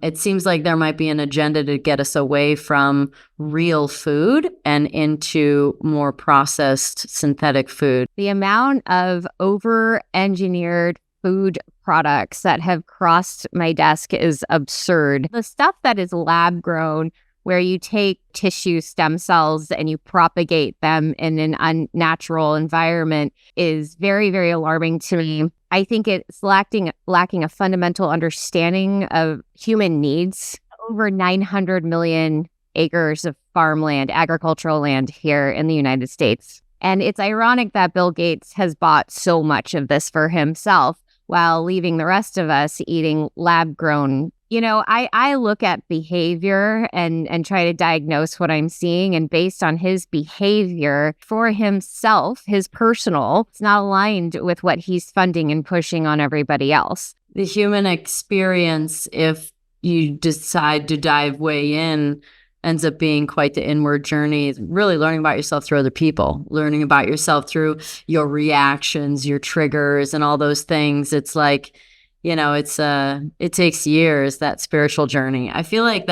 It seems like there might be an agenda to get us away from real food and into more processed synthetic food. The amount of over-engineered food products that have crossed my desk is absurd. The stuff that is lab grown, where you take tissue stem cells and you propagate them in an unnatural environment, is very, very alarming to me. I think it's lacking a fundamental understanding of human needs. Over 900 million acres of farmland, agricultural land here in the United States. And it's ironic that Bill Gates has bought so much of this for himself while leaving the rest of us eating lab-grown. I look at behavior and try to diagnose what I'm seeing. And based on his behavior for himself, his personal, it's not aligned with what he's funding and pushing on everybody else. The human experience, if you decide to dive way in, ends up being quite the inward journey. Really learning about yourself through other people, learning about yourself through your reactions, your triggers, and all those things. It's like, it takes years, that spiritual journey. I feel like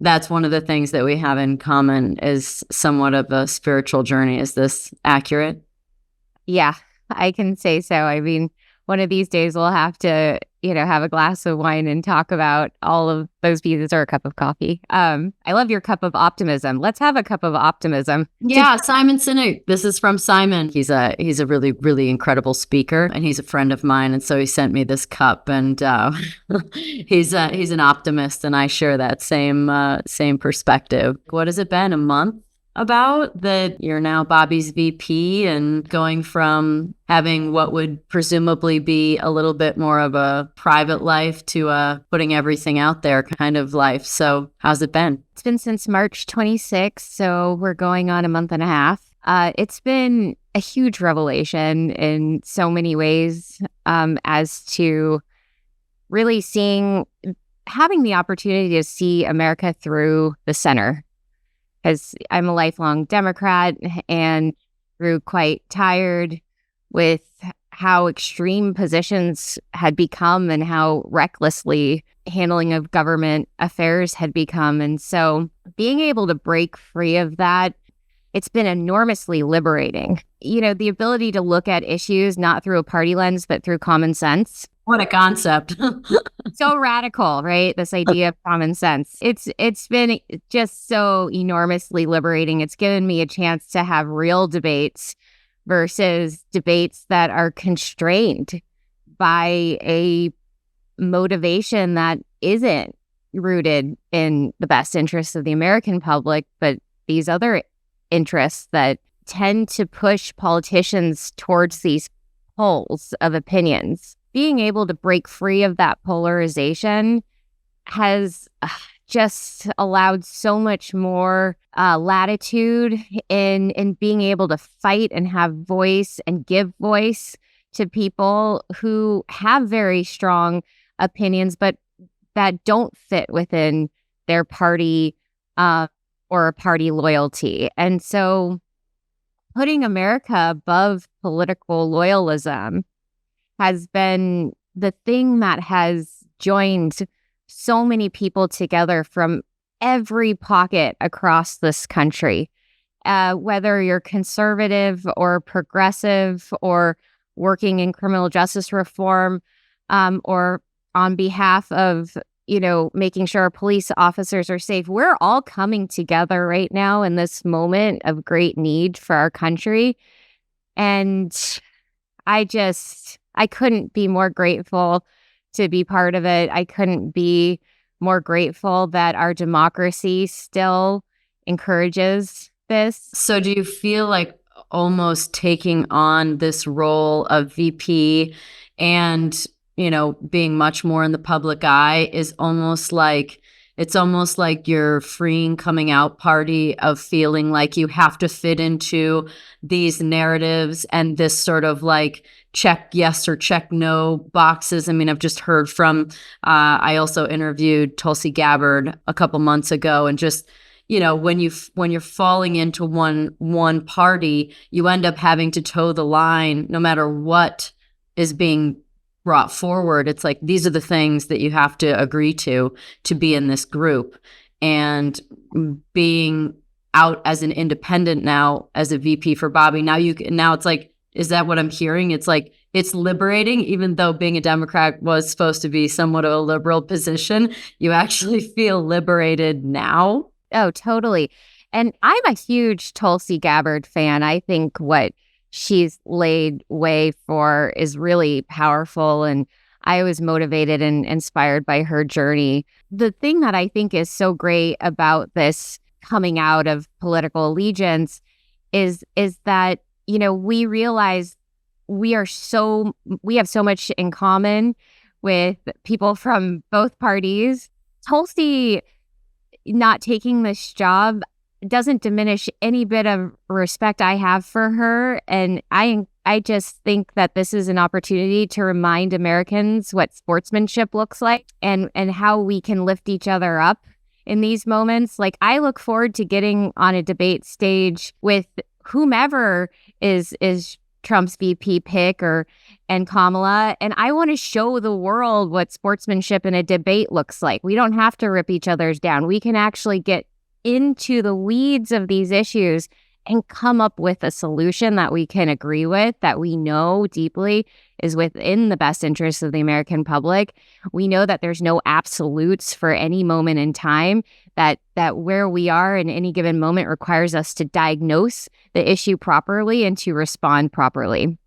that's one of the things that we have in common, is somewhat of a spiritual journey. Is this accurate? Yeah, I can say so. I mean, one of these days we'll have to, have a glass of wine and talk about all of those pieces, or a cup of coffee. I love your cup of optimism. Let's have a cup of optimism. Yeah, Simon Sinek. This is from Simon. He's a really, really incredible speaker, and he's a friend of mine. And so he sent me this cup, and he's an optimist, and I share that same perspective. What has it been, a month? About that you're now Bobby's VP and going from having what would presumably be a little bit more of a private life to putting everything out there kind of life. So how's it been? It's been since March 26th, so we're going on a month and a half. It's been a huge revelation in so many ways, as to really having the opportunity to see America through the center. Because I'm a lifelong Democrat and grew quite tired with how extreme positions had become and how recklessly handling of government affairs had become. And so being able to break free of that, it's been enormously liberating. The ability to look at issues not through a party lens, but through common sense. What a concept. So radical, right? This idea of common sense. It's been just so enormously liberating. It's given me a chance to have real debates versus debates that are constrained by a motivation that isn't rooted in the best interests of the American public, but these other interests that tend to push politicians towards these poles of opinions. Being able to break free of that polarization has just allowed so much more latitude in being able to fight and have voice and give voice to people who have very strong opinions, but that don't fit within their party or party loyalty. And so putting America above political loyalism has been the thing that has joined so many people together from every pocket across this country, whether you're conservative or progressive or working in criminal justice reform, or on behalf of, making sure our police officers are safe. We're all coming together right now in this moment of great need for our country. And I couldn't be more grateful to be part of it. I couldn't be more grateful that our democracy still encourages this. So do you feel like almost taking on this role of VP and, being much more in the public eye is almost like you're freeing coming out party of feeling like you have to fit into these narratives and this sort of like check yes or check no boxes. I mean, I've just heard from, I also interviewed Tulsi Gabbard a couple months ago, and just, when you're falling into one party, you end up having to toe the line no matter what is being brought forward. It's like, these are the things that you have to agree to be in this group. And being out as an independent now, as a VP for Bobby, now it's like, is that what I'm hearing? It's like, it's liberating, even though being a Democrat was supposed to be somewhat of a liberal position. You actually feel liberated now. Oh, totally. And I'm a huge Tulsi Gabbard fan. I think what she's laid way for is really powerful. And I was motivated and inspired by her journey. The thing that I think is so great about this coming out of political allegiance is that, you know, we realize we have so much in common with people from both parties. Tulsi not taking this job doesn't diminish any bit of respect I have for her. And I just think that this is an opportunity to remind Americans what sportsmanship looks like and how we can lift each other up in these moments. Like, I look forward to getting on a debate stage with whomever is Trump's VP pick and Kamala. And I want to show the world what sportsmanship in a debate looks like. We don't have to rip each other's down. We can actually get into the weeds of these issues and come up with a solution that we can agree with, that we know deeply is within the best interests of the American public. We know that there's no absolutes for any moment in time, that where we are in any given moment requires us to diagnose the issue properly and to respond properly.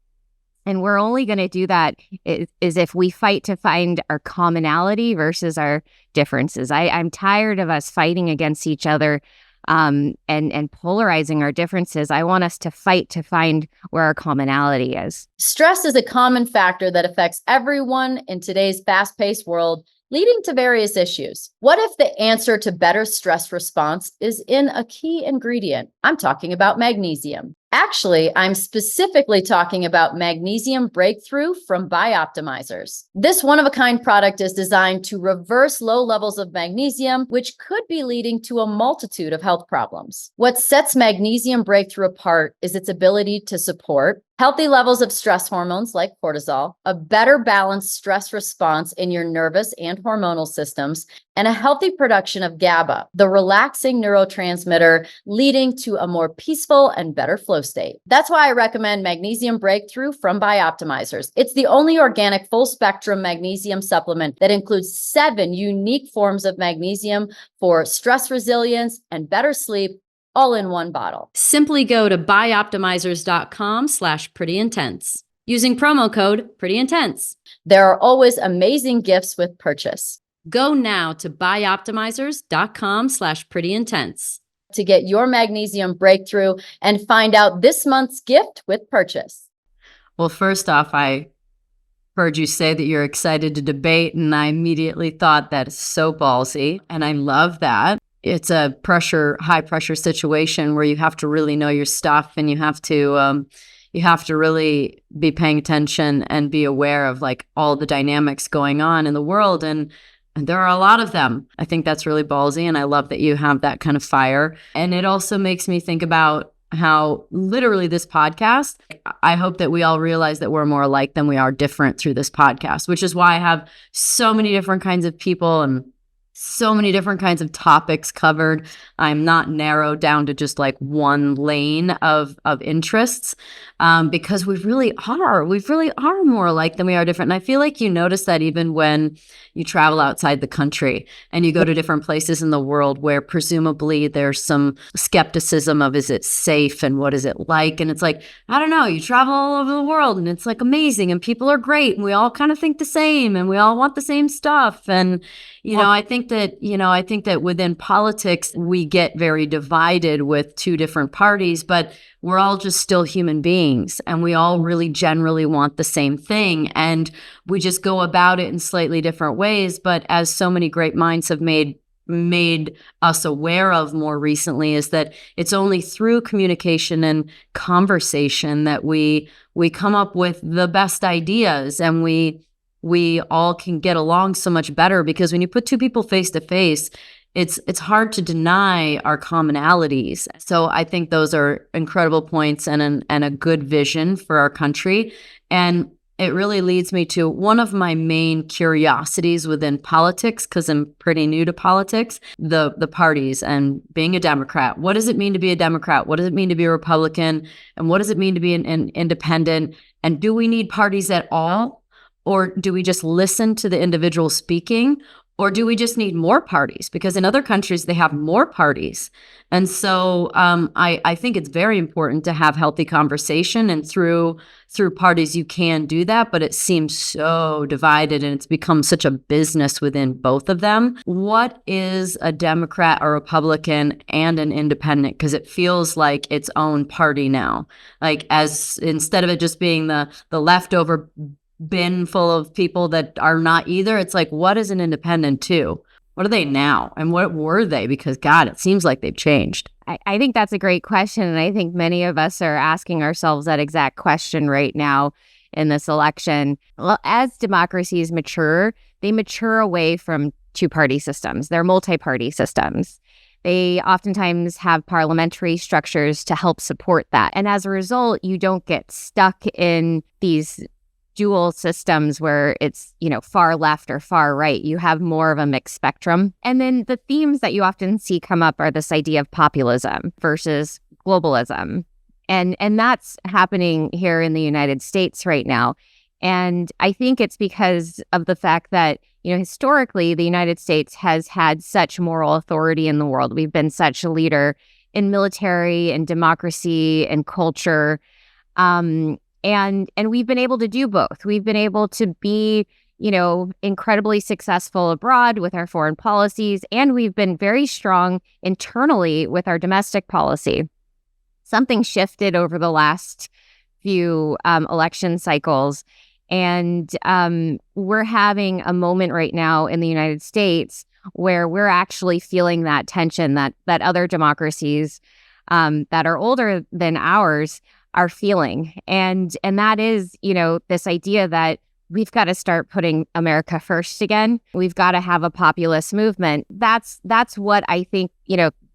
And we're only going to do that is if we fight to find our commonality versus our differences. I'm tired of us fighting against each other and polarizing our differences. I want us to fight to find where our commonality is. Stress is a common factor that affects everyone in today's fast-paced world, leading to various issues. What if the answer to better stress response is in a key ingredient? I'm talking about magnesium. Actually, I'm specifically talking about Magnesium Breakthrough from Bioptimizers. This one-of-a-kind product is designed to reverse low levels of magnesium, which could be leading to a multitude of health problems. What sets Magnesium Breakthrough apart is its ability to support healthy levels of stress hormones like cortisol, a better balanced stress response in your nervous and hormonal systems, and a healthy production of GABA, the relaxing neurotransmitter leading to a more peaceful and better flow state. That's why I recommend Magnesium Breakthrough from Bioptimizers. It's the only organic full spectrum magnesium supplement that includes 7 unique forms of magnesium for stress resilience and better sleep, all in one bottle. Simply go to bioptimizers.com/prettyintense using promo code prettyintense. There are always amazing gifts with purchase. Go now to bioptimizers.com/prettyintense to get your Magnesium Breakthrough and find out this month's gift with purchase. Well, first off, I heard you say that you're excited to debate, and I immediately thought that is so ballsy, and I love that. It's a high pressure situation where you have to really know your stuff, and you have to really be paying attention and be aware of like all the dynamics going on in the world. And there are a lot of them. I think that's really ballsy, and I love that you have that kind of fire. And it also makes me think about how literally this podcast, I hope that we all realize that we're more alike than we are different through this podcast, which is why I have so many different kinds of people and so many different kinds of topics covered. I'm not narrowed down to just like one lane of interests, because we really are more alike than we are different. And I feel like you notice that even when you travel outside the country and you go to different places in the world where presumably there's some skepticism of, is it safe and what is it like? And it's like, I don't know, you travel all over the world and it's like amazing and people are great and we all kind of think the same and we all want the same stuff. And I think that within politics, we get very divided with two different parties, but we're all just still human beings and we all really generally want the same thing. And we just go about it in slightly different ways. But as so many great minds have made us aware of more recently, is that it's only through communication and conversation that we come up with the best ideas, and we all can get along so much better, because when you put two people face to face, it's hard to deny our commonalities. So I think those are incredible points and a good vision for our country. And it really leads me to one of my main curiosities within politics, because I'm pretty new to politics, the parties and being a Democrat. What does it mean to be a Democrat? What does it mean to be a Republican? And what does it mean to be an independent? And do we need parties at all? Or do we just listen to the individual speaking? Or do we just need more parties? Because in other countries, they have more parties. And so I think it's very important to have healthy conversation. And through parties, you can do that. But it seems so divided, and it's become such a business within both of them. What is a Democrat, a Republican, and an independent? Because it feels like its own party now. Like, as instead of it just being the leftover bin full of people that are not either, it's like, what is an independent too? What are they now? And what were they? Because God, it seems like they've changed. I think that's a great question. And I think many of us are asking ourselves that exact question right now in this election. Well, as democracies mature, they mature away from two-party systems. They're multi-party systems. They oftentimes have parliamentary structures to help support that. And as a result, you don't get stuck in these dual systems where it's, far left or far right. You have more of a mixed spectrum. And then the themes that you often see come up are this idea of populism versus globalism. And that's happening here in the United States right now. And I think it's because of the fact that, historically, the United States has had such moral authority in the world. We've been such a leader in military and democracy and culture. And we've been able to do both. We've been able to be, incredibly successful abroad with our foreign policies, and we've been very strong internally with our domestic policy. Something shifted over the last few election cycles, and we're having a moment right now in the United States where we're actually feeling that tension that other democracies that are older than ours are feeling. And that is, this idea that we've got to start putting America first again. We've got to have a populist movement. That's what I think,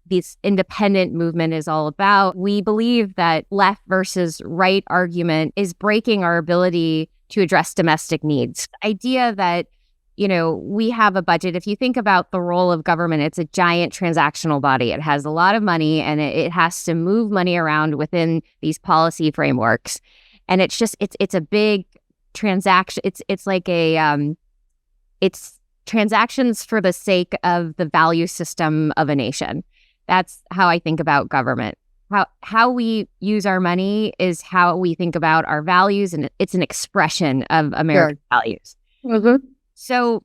this independent movement is all about. We believe that left versus right argument is breaking our ability to address domestic needs. The idea that, we have a budget. If you think about the role of government, it's a giant transactional body. It has a lot of money, and it has to move money around within these policy frameworks. And it's just, it's a big transaction. It's like it's transactions for the sake of the value system of a nation. That's how I think about government. How we use our money is how we think about our values, and it's an expression of American values. Mm-hmm. So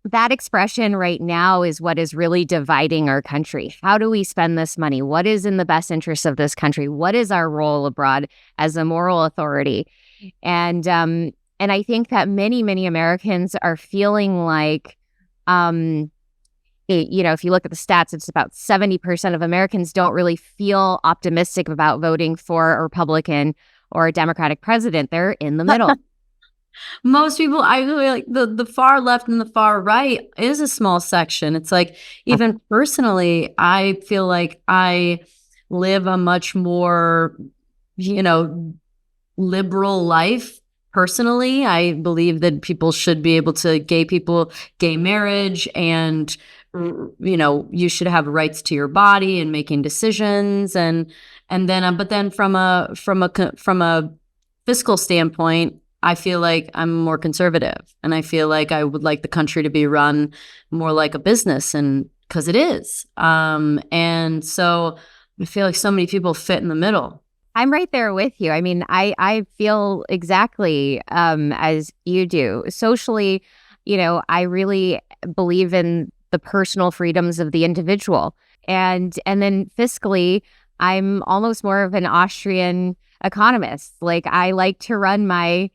that expression right now is what is really dividing our country. How do we spend this money? What is in the best interest of this country? What is our role abroad as a moral authority? And I think that many, many Americans are feeling like, if you look at the stats, it's about 70% of Americans don't really feel optimistic about voting for a Republican or a Democratic president. They're in the middle. Most people, I really like the far left and the far right is a small section. It's like, even personally, I feel like I live a much more, liberal life. Personally, I believe that people should be able to, gay marriage, and, you should have rights to your body and making decisions. And then, but then from a fiscal standpoint, I feel like I'm more conservative, and I feel like I would like the country to be run more like a business, and because it is. And so I feel like so many people fit in the middle. I'm right there with you. I mean, I feel exactly as you do. Socially, I really believe in the personal freedoms of the individual. And then fiscally, I'm almost more of an Austrian economist. Like, I like to run my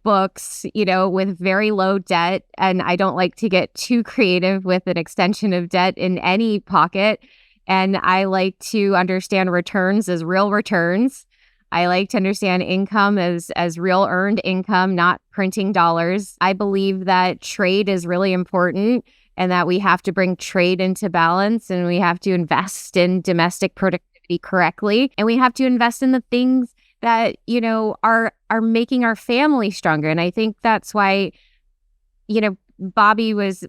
books, with very low debt, and I don't like to get too creative with an extension of debt in any pocket. And I like to understand returns as real returns. I like to understand income as real earned income, not printing dollars. I believe that trade is really important, and that we have to bring trade into balance, and we have to invest in domestic productivity correctly, and we have to invest in the things that, are making our family stronger. And I think that's why, Bobby was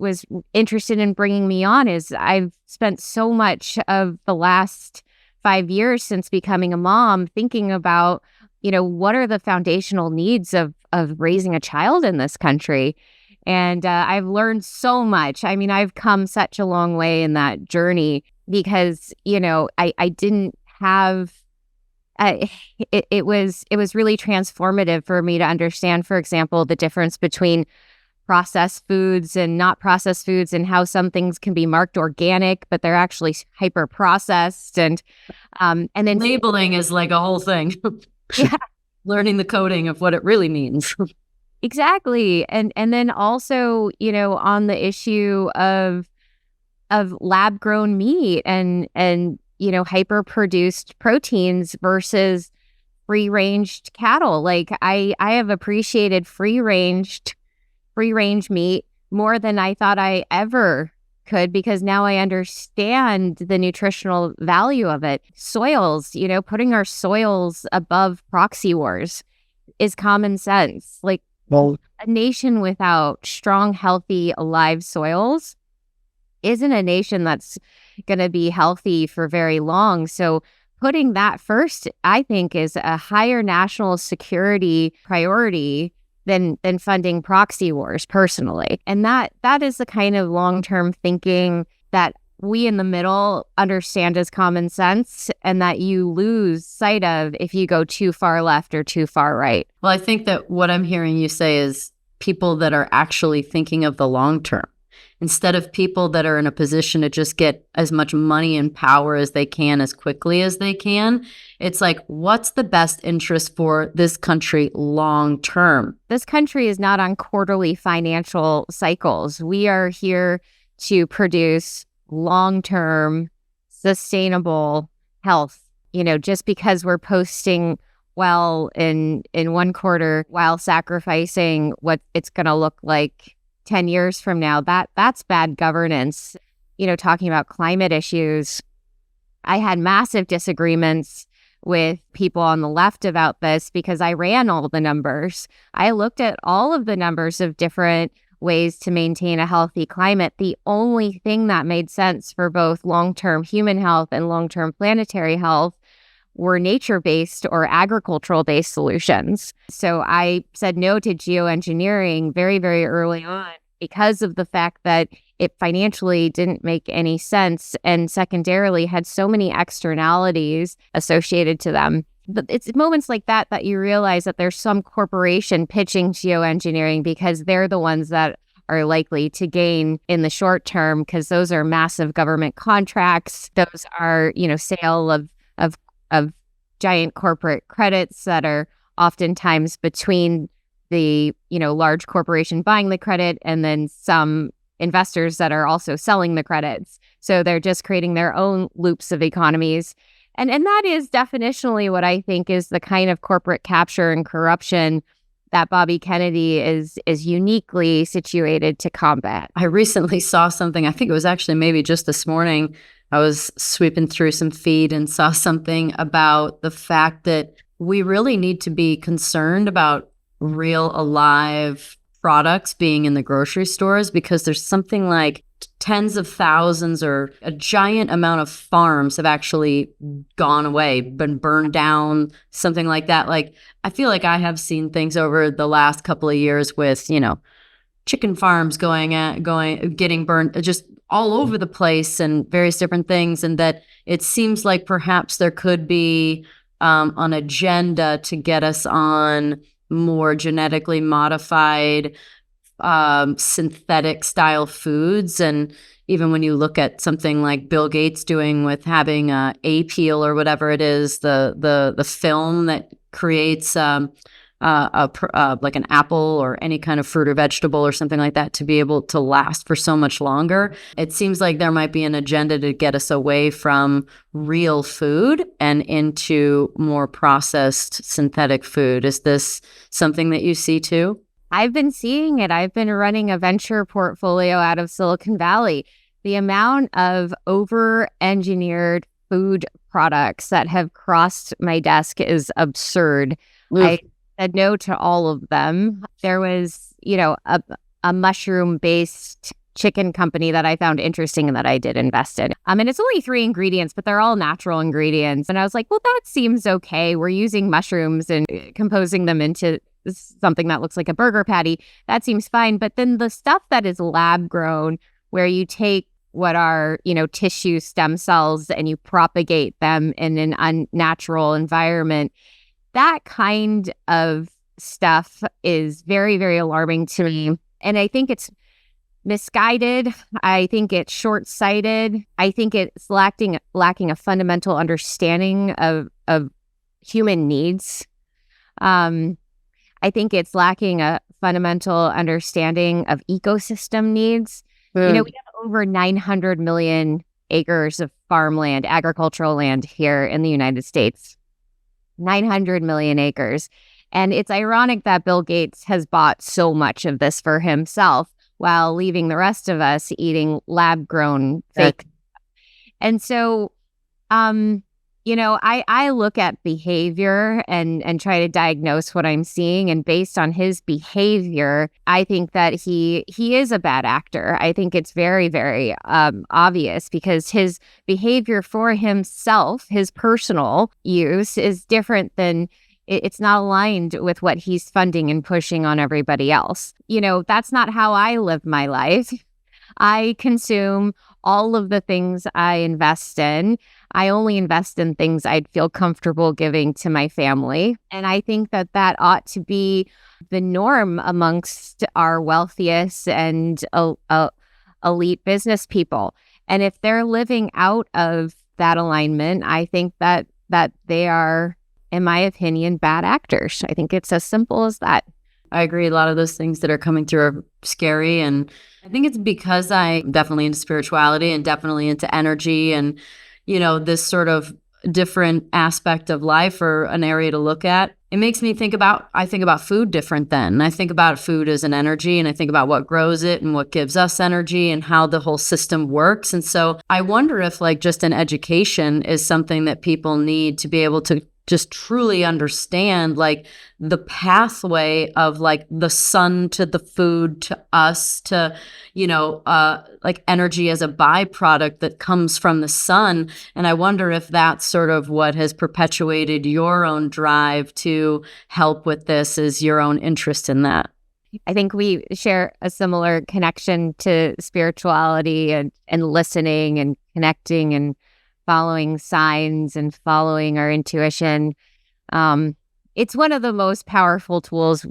interested in bringing me on, is I've spent so much of the last 5 years since becoming a mom thinking about, what are the foundational needs of raising a child in this country. And I've learned so much. I mean, I've come such a long way in that journey because, I didn't have, it was really transformative for me to understand, for example, the difference between processed foods and not processed foods, and how some things can be marked organic, but they're actually hyper processed. And then labeling is like a whole thing. Yeah. Learning the coding of what it really means. Exactly. And then also, on the issue of lab grown meat and hyper produced proteins versus free ranged cattle. Like I have appreciated free range meat more than I thought I ever could, because now I understand the nutritional value of it. Soils, putting our soils above proxy wars is common sense. Like, Well, a nation without strong, healthy, alive soils isn't a nation that's going to be healthy for very long. So putting that first, I think, is a higher national security priority than funding proxy wars personally. And that is the kind of long-term thinking that we in the middle understand as common sense, and that you lose sight of if you go too far left or too far right. Well, I think that what I'm hearing you say is people that are actually thinking of the long term, instead of people that are in a position to just get as much money and power as they can as quickly as they can. It's like, what's the best interest for this country long term? This country is not on quarterly financial cycles. We are here to produce long-term, sustainable health. Just because we're posting well in one quarter while sacrificing what it's going to look like 10 years from now, that's bad governance. Talking about climate issues, I had massive disagreements with people on the left about this because I ran all the numbers. I looked at all of the numbers of different ways to maintain a healthy climate. The only thing that made sense for both long-term human health and long-term planetary health were nature-based or agricultural-based solutions. So I said no to geoengineering very, very early on because of the fact that it financially didn't make any sense, and secondarily had so many externalities associated to them. But it's moments like that you realize that there's some corporation pitching geoengineering because they're the ones that are likely to gain in the short term, because those are massive government contracts. Those are, sale of giant corporate credits that are oftentimes between the, large corporation buying the credit and then some investors that are also selling the credits. So they're just creating their own loops of economies. And that is definitionally what I think is the kind of corporate capture and corruption that Bobby Kennedy is uniquely situated to combat. I recently saw something, I think it was actually maybe just this morning, I was sweeping through some feed and saw something about the fact that we really need to be concerned about real alive products being in the grocery stores, because there's something like tens of thousands or a giant amount of farms have actually gone away, been burned down, something like that. Like, I feel like I have seen things over the last couple of years with, chicken farms getting burned just all over the place and various different things. And that it seems like perhaps there could be an agenda to get us on more genetically modified synthetic style foods. And even when you look at something like Bill Gates doing with having a peel or whatever it is, the film that creates like an apple or any kind of fruit or vegetable or something like that to be able to last for so much longer. It seems like there might be an agenda to get us away from real food and into more processed synthetic food. Is this something that you see too? I've been seeing it. I've been running a venture portfolio out of Silicon Valley. The amount of over-engineered food products that have crossed my desk is absurd. Oof. I said no to all of them. There was, a mushroom-based chicken company that I found interesting and that I did invest in. And it's only 3 ingredients, but they're all natural ingredients. And I was like, well, that seems okay. We're using mushrooms and composing them into something that looks like a burger patty. That seems fine. But then the stuff that is lab grown, where you take what are, tissue stem cells and you propagate them in an unnatural environment, that kind of stuff is very, very alarming to me. And I think it's misguided. I think it's short-sighted. I think it's lacking a fundamental understanding of human needs. I think it's lacking a fundamental understanding of ecosystem needs. We have over 900 million acres of farmland, agricultural land here in the United States. 900 million acres. And it's ironic that Bill Gates has bought so much of this for himself while leaving the rest of us eating lab-grown fake. And so, I look at behavior and try to diagnose what I'm seeing. And based on his behavior, I think that he is a bad actor. I think it's very, very obvious because his behavior for himself, his personal use, is different than it's not aligned with what he's funding and pushing on everybody else. That's not how I live my life. I consume all of the things I invest in. I only invest in things I'd feel comfortable giving to my family. And I think that ought to be the norm amongst our wealthiest and elite business people. And if they're living out of that alignment, I think that they are, in my opinion, bad actors. I think it's as simple as that. I agree. A lot of those things that are coming through are scary. And I think it's because I'm definitely into spirituality and definitely into energy and, this sort of different aspect of life or an area to look at. It makes me think about food different then. I think about food as an energy, and I think about what grows it and what gives us energy and how the whole system works. And so I wonder if just an education is something that people need to be able to just truly understand the pathway of the sun to the food to us to, energy as a byproduct that comes from the sun. And I wonder if that's sort of what has perpetuated your own drive to help with this, is your own interest in that. I think we share a similar connection to spirituality and listening and connecting and following signs and following our intuition. It's one of the most powerful tools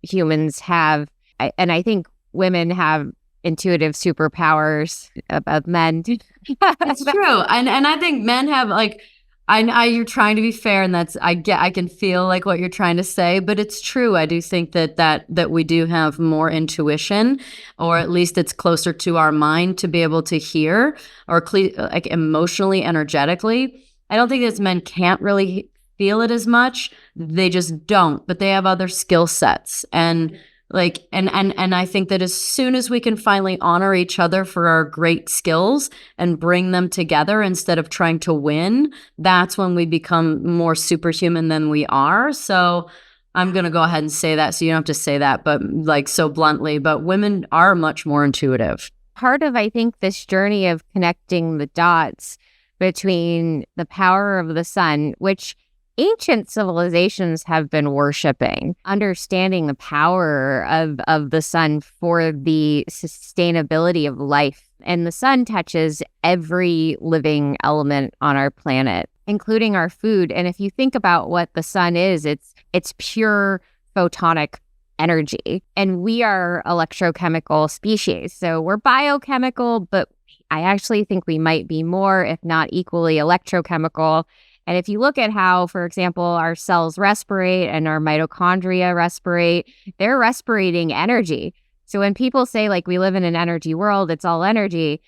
humans have. And I think women have intuitive superpowers above men. That's true. And I think men have you're trying to be fair, and I can feel what you're trying to say, but it's true. I do think that we do have more intuition, or at least it's closer to our mind to be able to hear, or emotionally, energetically. I don't think that men can't really feel it as much. They just don't, but they have other skill sets. And and I think that as soon as we can finally honor each other for our great skills and bring them together instead of trying to win, that's when we become more superhuman than we are. So I'm going to go ahead and say that, so you don't have to say that, but so bluntly, but women are much more intuitive. Part of, I think, this journey of connecting the dots between the power of the sun, which ancient civilizations have been worshiping, understanding the power of the sun for the sustainability of life. And the sun touches every living element on our planet, including our food. And if you think about what the sun is, it's pure photonic energy. And we are electrochemical species. So we're biochemical, but I actually think we might be more, if not equally, electrochemical. And if you look at how, for example, our cells respirate and our mitochondria respirate, they're respirating energy. So when people say we live in an energy world, it's all energy,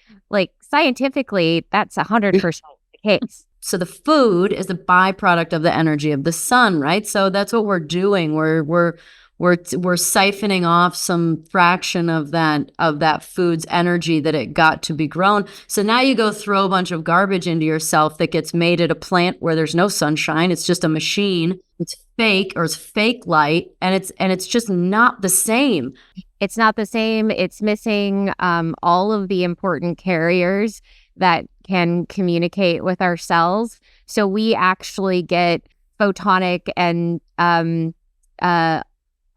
scientifically, that's 100% the case. So the food is a byproduct of the energy of the sun, right? So that's what we're doing. We're we're siphoning off some fraction of that food's energy that it got to be grown. So now you go throw a bunch of garbage into yourself that gets made at a plant where there's no sunshine. It's just a machine. It's fake, or it's fake light, and it's just not the same. It's not the same. It's missing all of the important carriers that can communicate with our cells. So we actually get photonic and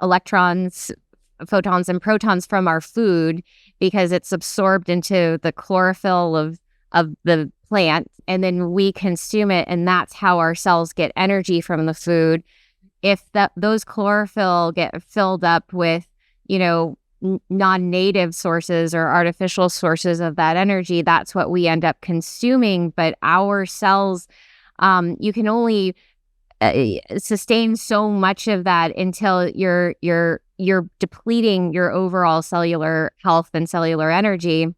electrons, photons and protons from our food because it's absorbed into the chlorophyll of the plant, and then we consume it, and that's how our cells get energy from the food. If those chlorophyll get filled up with, non-native sources or artificial sources of that energy, that's what we end up consuming. But our cells, you can only sustain so much of that until you're depleting your overall cellular health and cellular energy.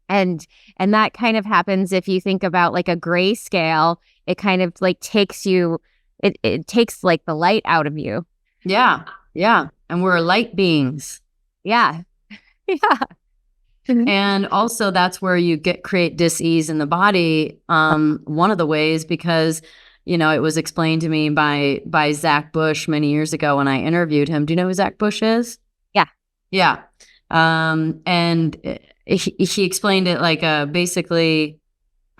And that kind of happens if you think about like a grayscale. It kind of like takes you, it takes like the light out of you. Yeah. And we're light beings. Yeah. And also that's where you create dis-ease in the body. One of the ways, because it was explained to me by Zach Bush many years ago when I interviewed him. Do you know who Zach Bush is? Yeah. And he explained it like basically,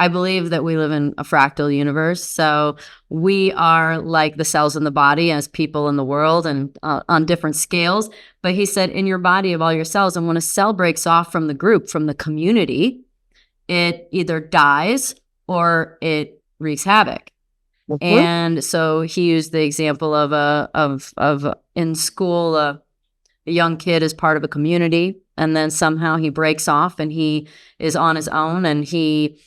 I believe that we live in a fractal universe. So we are like the cells in the body as people in the world, and on different scales. But he said in your body of all your cells, and when a cell breaks off from the group, from the community, it either dies or it wreaks havoc. Mm-hmm. And so he used the example of in school, a young kid is part of a community, and then somehow he breaks off and he is on his own, and he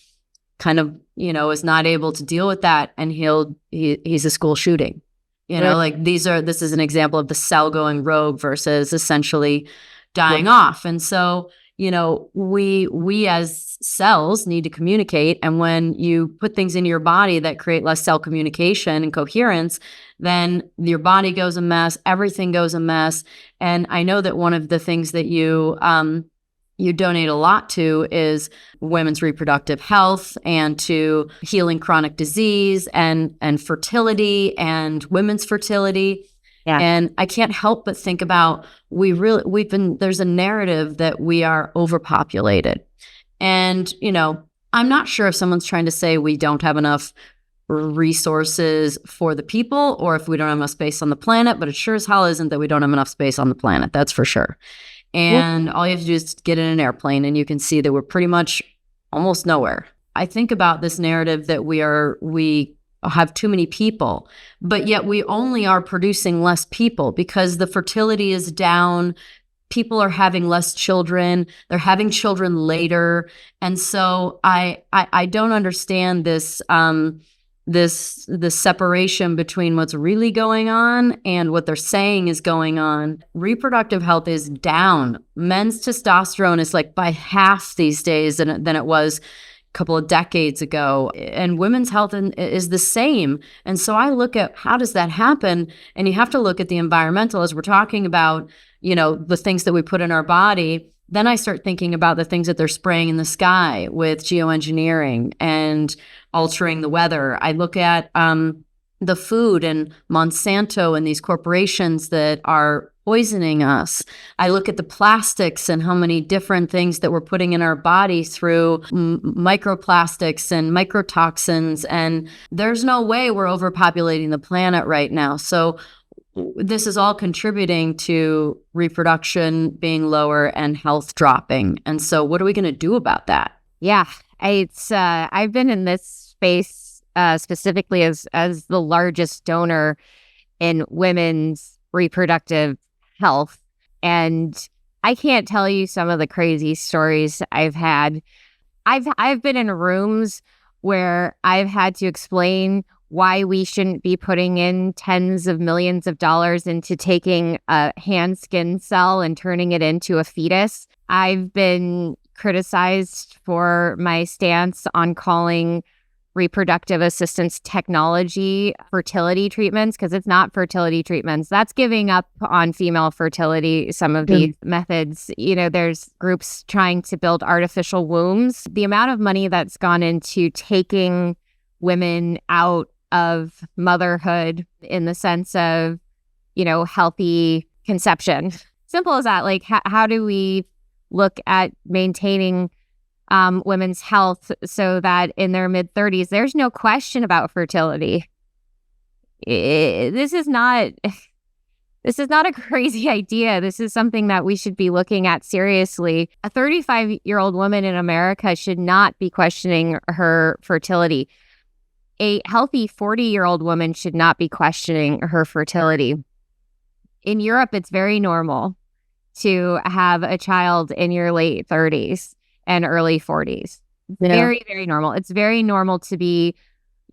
kind of, is not able to deal with that, and he's a school shooting. Like this is an example of the cell going rogue versus essentially dying off. And so, we as cells need to communicate. And when you put things into your body that create less cell communication and coherence, then your body goes a mess, everything goes a mess. And I know that one of the things that you donate a lot to is women's reproductive health, and to healing chronic disease, and fertility, and women's fertility. Yeah. And I can't help but think about, there's a narrative that we are overpopulated. And, I'm not sure if someone's trying to say we don't have enough resources for the people, or if we don't have enough space on the planet, but it sure as hell isn't that we don't have enough space on the planet. That's for sure. And all you have to do is get in an airplane, and you can see that we're pretty much almost nowhere. I think about this narrative that we have too many people, but yet we only are producing less people because the fertility is down. People are having less children. They're having children later. And so I don't understand this the separation between what's really going on and what they're saying is going on. Reproductive health is down. Men's testosterone is like by half these days than it was a couple of decades ago. And women's health is the same. And so I look at, how does that happen? And you have to look at the environmental, as we're talking about, the things that we put in our body. Then I start thinking about the things that they're spraying in the sky with geoengineering and altering the weather. I look at the food and Monsanto and these corporations that are poisoning us. I look at the plastics and how many different things that we're putting in our body through microplastics and microtoxins. And there's no way we're overpopulating the planet right now. So this is all contributing to reproduction being lower and health dropping. And so what are we going to do about that? Yeah, I've been in this space specifically as the largest donor in women's reproductive health. And I can't tell you some of the crazy stories I've had. I've been in rooms where I've had to explain why we shouldn't be putting in tens of millions of dollars into taking a hand skin cell and turning it into a fetus. I've been criticized for my stance on calling reproductive assistance technology fertility treatments, because it's not fertility treatments. That's giving up on female fertility, some of these methods. There's groups trying to build artificial wombs. The amount of money that's gone into taking women out of motherhood in the sense of, healthy conception. Simple as that. Like, how do we look at maintaining women's health so that in their mid-30s, there's no question about fertility? This is not a crazy idea. This is something that we should be looking at seriously. A 35-year-old woman in America should not be questioning her fertility. A healthy 40-year-old woman should not be questioning her fertility. In Europe, it's very normal to have a child in your late 30s and early 40s. Very, very normal. It's very normal to be,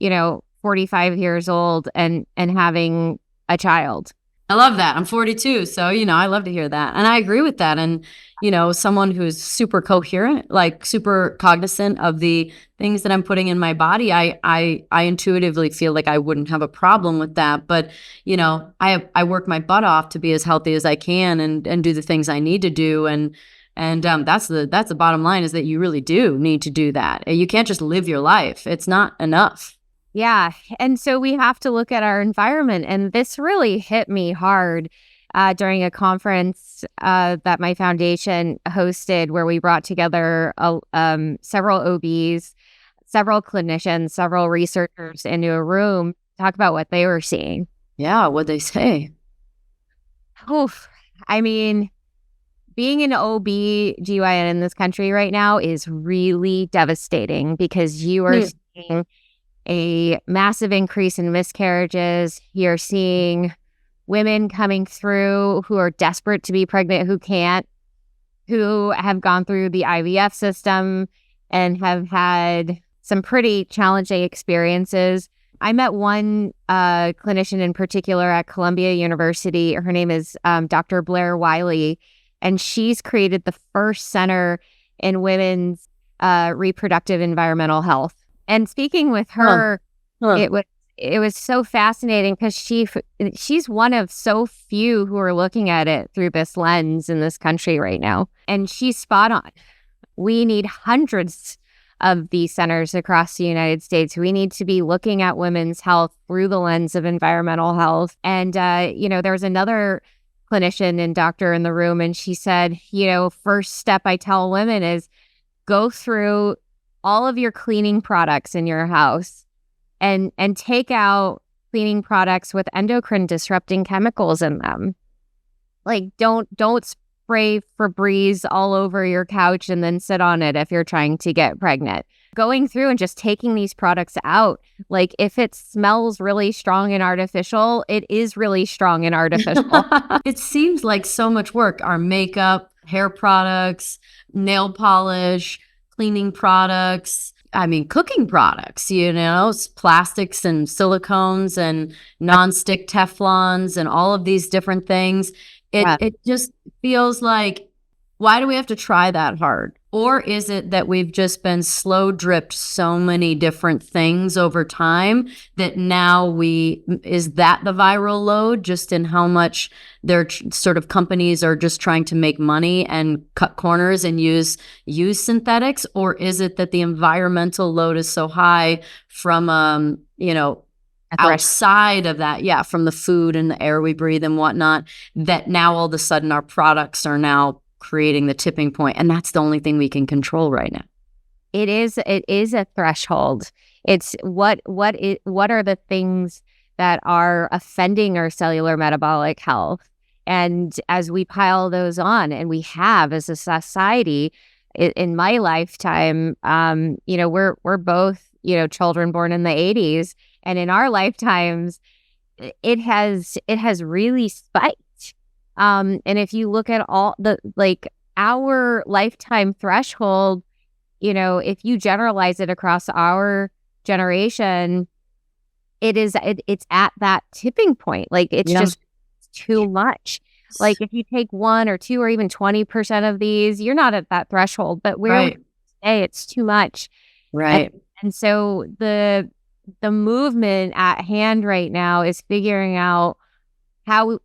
45 years old and having a child. I love that. I'm 42. So, I love to hear that. And I agree with that. And, someone who's super coherent, like super cognizant of the things that I'm putting in my body, I intuitively feel like I wouldn't have a problem with that. But, I work my butt off to be as healthy as I can and do the things I need to do. And that's the bottom line, is that you really do need to do that. You can't just live your life. It's not enough. Yeah. And so we have to look at our environment. And this really hit me hard during a conference that my foundation hosted, where we brought together several OBs, several clinicians, several researchers into a room to talk about what they were seeing. Yeah. What'd they say? Oof. I mean, being an OB/GYN in this country right now is really devastating, because you are seeing a massive increase in miscarriages. You're seeing women coming through who are desperate to be pregnant, who can't, who have gone through the IVF system and have had some pretty challenging experiences. I met one clinician in particular at Columbia University. Her name is Dr. Blair Wiley, and she's created the first center in women's reproductive environmental health. And speaking with her, it was so fascinating, because she's one of so few who are looking at it through this lens in this country right now. And she's spot on. We need hundreds of these centers across the United States. We need to be looking at women's health through the lens of environmental health. And, there was another clinician and doctor in the room, and she said, first step I tell women is go through all of your cleaning products in your house and take out cleaning products with endocrine disrupting chemicals in them. Like, don't spray Febreze all over your couch and then sit on it if you're trying to get pregnant. Going through and just taking these products out, like, if it smells really strong and artificial, it is really strong and artificial. It seems like so much work. Our makeup, hair products, nail polish, cleaning products, cooking products, plastics and silicones and nonstick Teflons and all of these different things. It just feels like, why do we have to try that hard? Or is it that we've just been slow dripped so many different things over time that now is that the viral load, just in how much their sort of companies are just trying to make money and cut corners and use synthetics? Or is it that the environmental load is so high from, outside of that, from the food and the air we breathe and whatnot, that now all of a sudden our products are now creating the tipping point, and that's the only thing we can control right now. It is a threshold. It's what are the things that are offending our cellular metabolic health, and as we pile those on, and we have as a society, in my lifetime, we're both children born in the 80s, and in our lifetimes, it has really spiked. And if you look at all our lifetime threshold, if you generalize it across our generation, it's at that tipping point. Like, it's just too much. Like, if you take 1 or 2 or even 20% of these, you're not at that threshold, but where we say it's too much. Right. And so the movement at hand right now is figuring out how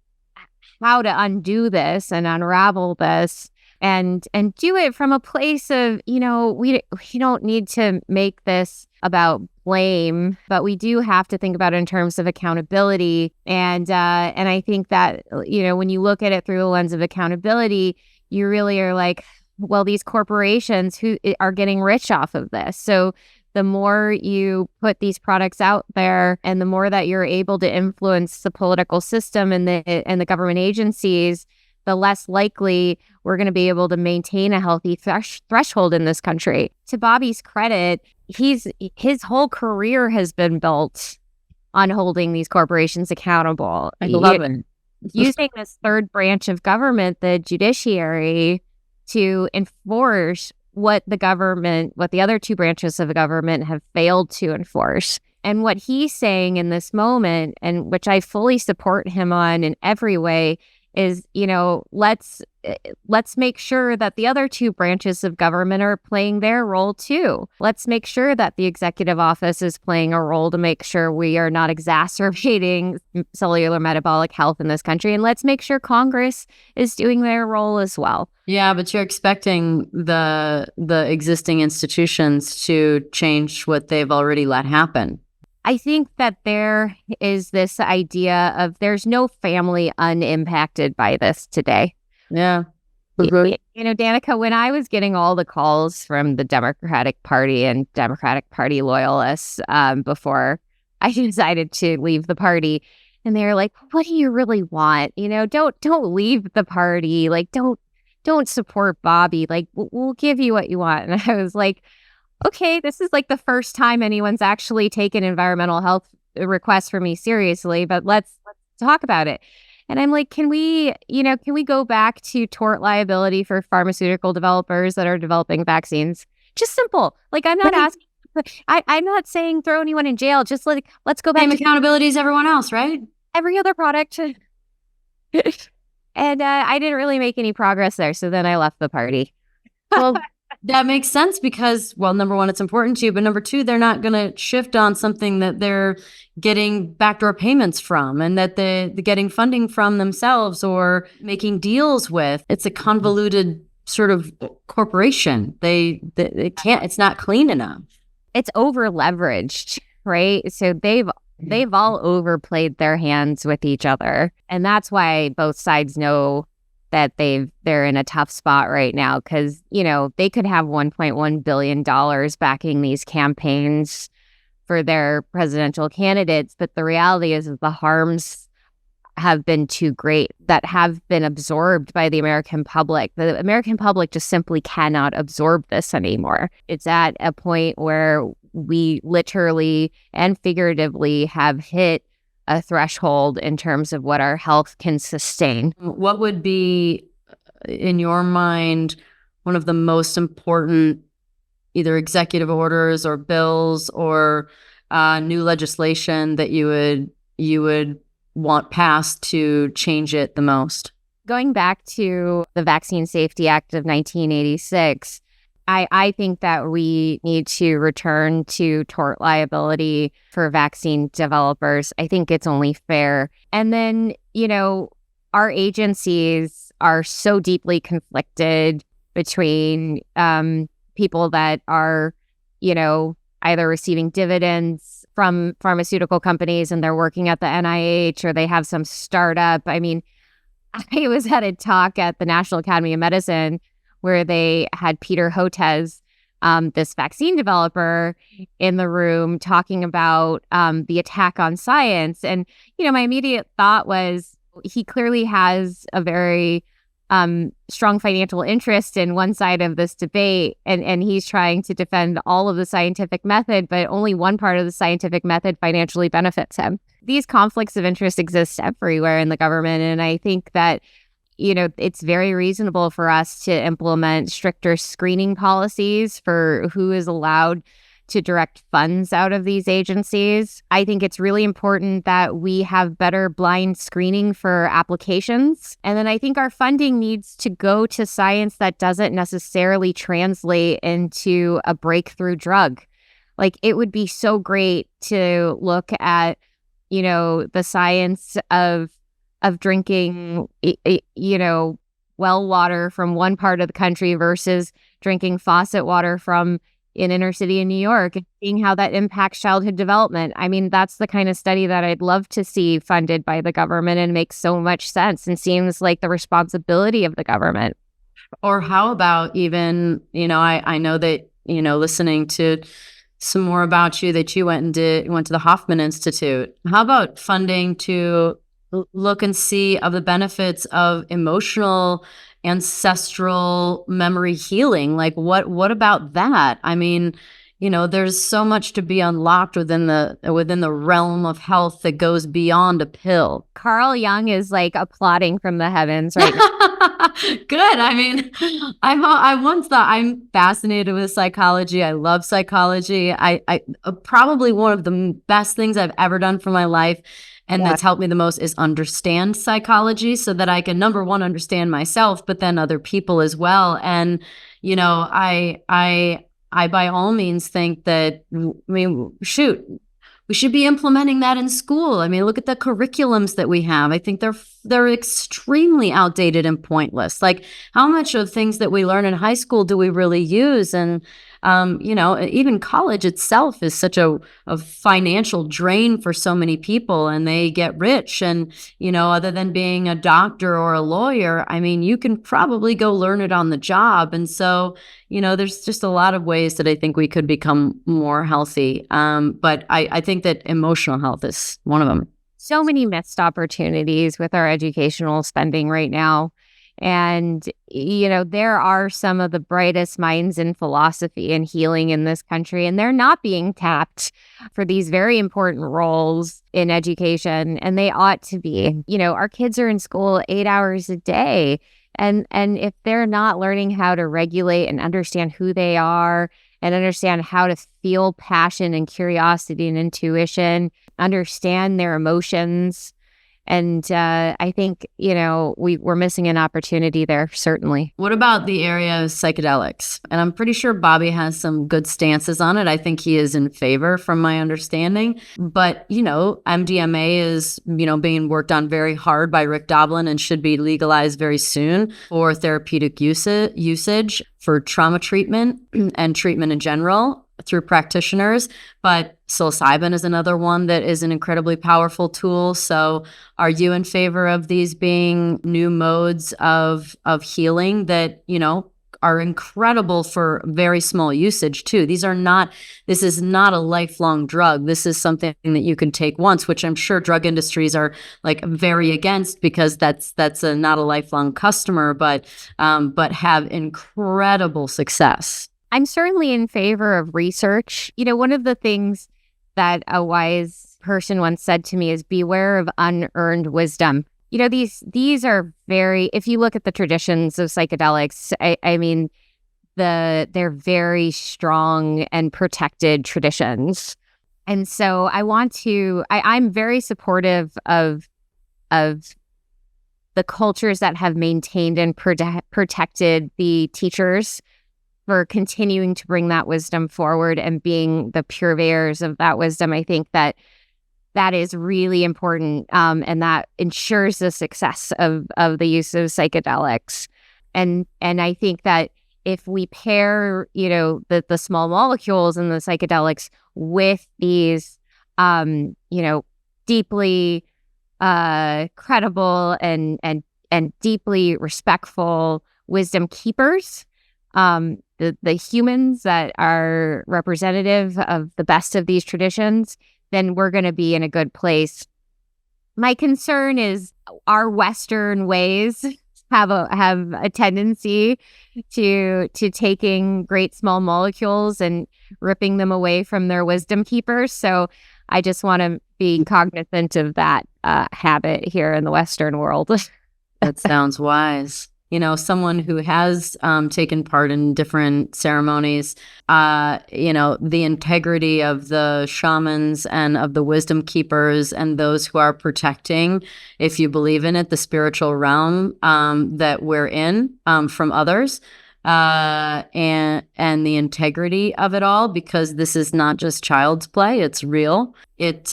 to undo this and unravel this and do it from a place of, we don't need to make this about blame, but we do have to think about it in terms of accountability. And I think that, when you look at it through the lens of accountability, you really are like, well, these corporations who are getting rich off of this. So the more you put these products out there and the more that you're able to influence the political system and the government agencies, the less likely we're going to be able to maintain a healthy threshold in this country. To Bobby's credit, his whole career has been built on holding these corporations accountable. I love it. Using this third branch of government, the judiciary, to enforce what the other two branches of government have failed to enforce. And what he's saying in this moment, and which I fully support him on in every way, is, let's make sure that the other two branches of government are playing their role too. Let's make sure that the executive office is playing a role to make sure we are not exacerbating cellular metabolic health in this country. And let's make sure Congress is doing their role as well. Yeah, but you're expecting the existing institutions to change what they've already let happen. I think that there is this idea of there's no family unimpacted by this today. Yeah. Danica, when I was getting all the calls from the Democratic Party and Democratic Party loyalists before I decided to leave the party, and they were like, "What do you really want? Don't leave the party. Like, don't support Bobby. Like, we'll give you what you want." And I was like, okay, this is like the first time anyone's actually taken environmental health requests from me seriously, but let's talk about it. And I'm like, can we go back to tort liability for pharmaceutical developers that are developing vaccines? Just simple. Like, I'm not asking, I'm not saying throw anyone in jail. Just like, let's go back to accountability as everyone else, right? Every other product. And I didn't really make any progress there. So then I left the party. Well, that makes sense because, well, number one, it's important to you, but number two, they're not going to shift on something that they're getting backdoor payments from and that they're getting funding from themselves or making deals with. It's a convoluted sort of corporation. They can't, it's not clean enough. It's over leveraged, right? So they've all overplayed their hands with each other. And that's why both sides know that they're in a tough spot right now because, they could have $1.1 billion backing these campaigns for their presidential candidates. But the reality is that the harms have been too great that have been absorbed by the American public. The American public just simply cannot absorb this anymore. It's at a point where we literally and figuratively have hit a threshold in terms of what our health can sustain. What would be, in your mind, one of the most important either executive orders or bills or new legislation that you would want passed to change it the most? Going back to the Vaccine Safety Act of 1986, I think that we need to return to tort liability for vaccine developers. I think it's only fair. And then, our agencies are so deeply conflicted between people that are, either receiving dividends from pharmaceutical companies and they're working at the NIH or they have some startup. I mean, I was at a talk at the National Academy of Medicine where they had Peter Hotez, this vaccine developer, in the room talking about the attack on science. And, my immediate thought was he clearly has a very strong financial interest in one side of this debate. And he's trying to defend all of the scientific method, but only one part of the scientific method financially benefits him. These conflicts of interest exist everywhere in the government. And I think that it's very reasonable for us to implement stricter screening policies for who is allowed to direct funds out of these agencies. I think it's really important that we have better blind screening for applications. And then I think our funding needs to go to science that doesn't necessarily translate into a breakthrough drug. Like, it would be so great to look at, the science of drinking, well water from one part of the country versus drinking faucet water from an inner city in New York, and seeing how that impacts childhood development. I mean, that's the kind of study that I'd love to see funded by the government, and makes so much sense and seems like the responsibility of the government. Or how about even, I know that, listening to some more about you, that you went to the Hoffman Institute. How about funding to look and see of the benefits of emotional ancestral memory healing? Like, what about that? I mean, there's so much to be unlocked within the realm of health that goes beyond a pill. Carl Jung is like applauding from the heavens right now. Good. I mean, I once thought, I'm fascinated with psychology. I love psychology. I probably one of the best things I've ever done for my life, and that's helped me the most, is understand psychology, so that I can, number one, understand myself, but then other people as well. And I by all means think that, shoot, we should be implementing that in school. I mean, look at the curriculums that we have. I think they're extremely outdated and pointless. Like, how much of things that we learn in high school do we really use? And even college itself is such a financial drain for so many people, and they get rich. And, other than being a doctor or a lawyer, I mean, you can probably go learn it on the job. And so, there's just a lot of ways that I think we could become more healthy. But I think that emotional health is one of them. So many missed opportunities with our educational spending right now. And, there are some of the brightest minds in philosophy and healing in this country, and they're not being tapped for these very important roles in education, and they ought to be. Our kids are in school 8 hours a day, and if they're not learning how to regulate and understand who they are, and understand how to feel passion and curiosity and intuition, understand their emotions, and I think, we're missing an opportunity there, certainly. What about the area of psychedelics? And I'm pretty sure Bobby has some good stances on it. I think he is in favor, from my understanding. But, MDMA is, being worked on very hard by Rick Doblin, and should be legalized very soon for therapeutic usage for trauma treatment and treatment in general through practitioners. But psilocybin is another one that is an incredibly powerful tool. So are you in favor of these being new modes of healing that, are incredible for very small usage too? This is not a lifelong drug. This is something that you can take once, which I'm sure drug industries are like very against, because that's not a lifelong customer, but have incredible success. I'm certainly in favor of research. One of the things that a wise person once said to me is, beware of unearned wisdom. These are very, if you look at the traditions of psychedelics, I mean, they're very strong and protected traditions. And so I'm very supportive of the cultures that have maintained and protected the teachers for continuing to bring that wisdom forward and being the purveyors of that wisdom. I think that is really important, and that ensures the success of the use of psychedelics. And I think that if we pair, the small molecules and the psychedelics with these, deeply credible and deeply respectful wisdom keepers, the humans that are representative of the best of these traditions, then we're going to be in a good place. My concern is our Western ways have a tendency to taking great small molecules and ripping them away from their wisdom keepers. So I just want to be cognizant of that habit here in the Western world. That sounds wise. Someone who has taken part in different ceremonies, the integrity of the shamans and of the wisdom keepers and those who are protecting, if you believe in it, the spiritual realm that we're in from others. and the integrity of it all, because this is not just child's play, it's real. It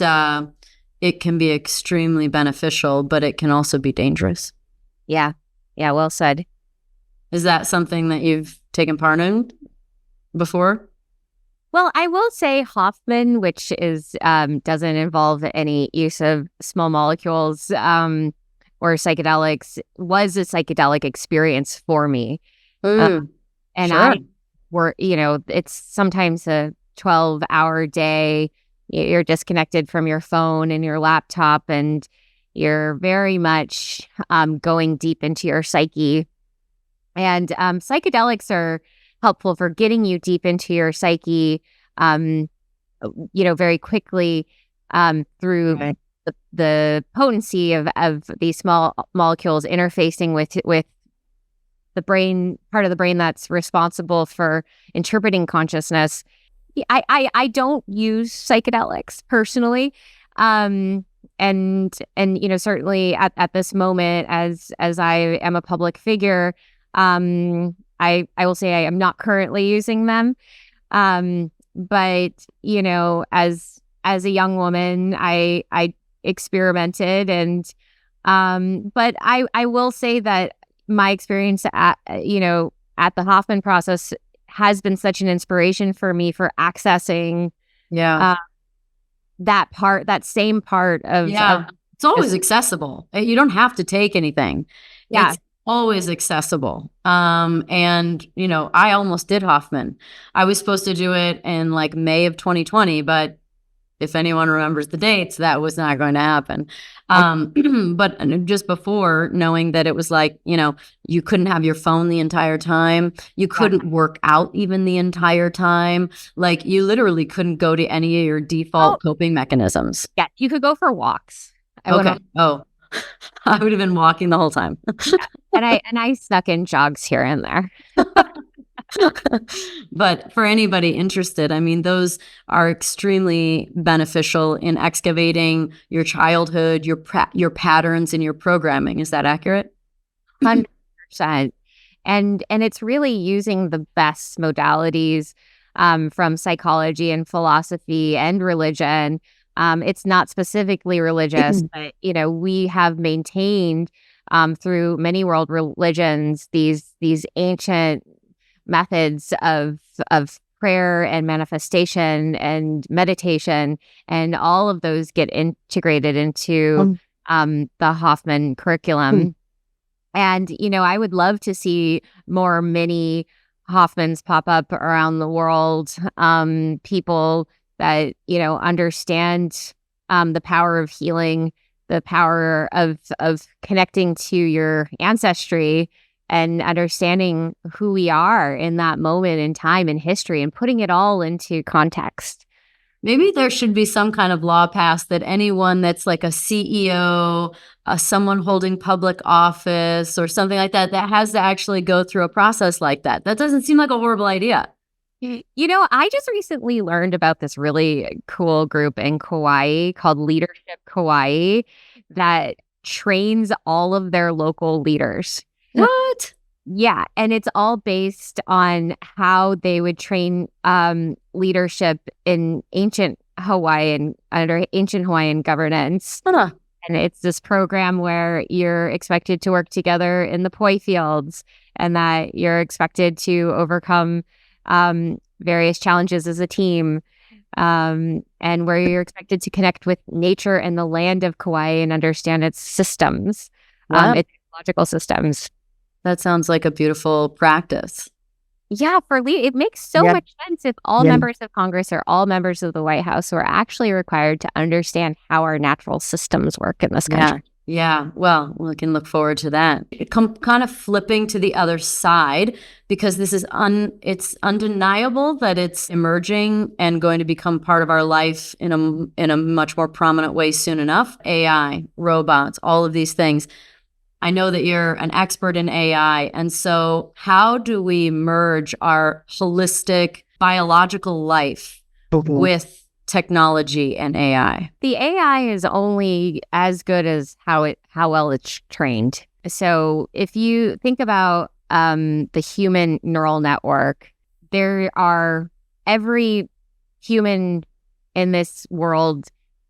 can be extremely beneficial, but it can also be dangerous. Yeah, well said. Is that something that you've taken part in before? Well, I will say Hoffman, which is doesn't involve any use of small molecules or psychedelics, was a psychedelic experience for me. And sure. It's sometimes a 12-hour day. You're disconnected from your phone and your laptop, and you're very much going deep into your psyche. And psychedelics are helpful for getting you deep into your psyche, very quickly through the potency of these small molecules interfacing with the brain, part of the brain that's responsible for interpreting consciousness. I don't use psychedelics personally. And certainly at this moment, as I am a public figure, I will say I am not currently using them. But as a young woman, I experimented, and but I will say that my experience at the Hoffman process has been such an inspiration for me for accessing that same part of it's always accessible. You don't have to take anything. It's always accessible. And I almost did Hoffman. I was supposed to do it in like May of 2020, but if anyone remembers the dates, that was not going to happen. But just before, knowing that it was like, you couldn't have your phone the entire time. You couldn't work out even the entire time. Like, you literally couldn't go to any of your default coping mechanisms. Yeah, you could go for walks. I would have been walking the whole time. And I snuck in jogs here and there. But for anybody interested, I mean, those are extremely beneficial in excavating your childhood, your patterns in your programming. Is that accurate? 100%. And it's really using the best modalities from psychology and philosophy and religion. It's not specifically religious, but we have maintained through many world religions these ancient methods of prayer and manifestation and meditation, and all of those get integrated into the Hoffman curriculum. And I would love to see more mini Hoffmans pop up around the world. People that understand the power of healing, the power of connecting to your ancestry, and understanding who we are in that moment in time in history, and putting it all into context. Maybe there should be some kind of law passed that anyone that's like a CEO, someone holding public office or something like that, that has to actually go through a process like that. That doesn't seem like a horrible idea. I just recently learned about this really cool group in Kauai called Leadership Kauai that trains all of their local leaders. What? Yeah. And it's all based on how they would train leadership in ancient Hawaiian, under ancient Hawaiian governance. Huh. And it's this program where you're expected to work together in the poi fields, and that you're expected to overcome various challenges as a team, and where you're expected to connect with nature and the land of Kauai and understand its systems, its ecological systems. That sounds like a beautiful practice. Yeah, it makes so much sense if all members of Congress or all members of the White House were actually required to understand how our natural systems work in this country. Yeah. Well, we can look forward to that. Kind of flipping to the other side, because this is it's undeniable that it's emerging and going to become part of our life in a much more prominent way soon enough. AI, robots, all of these things. I know that you're an expert in AI. And so how do we merge our holistic biological life with technology and AI? The AI is only as good as how well it's trained. So if you think about the human neural network, every human in this world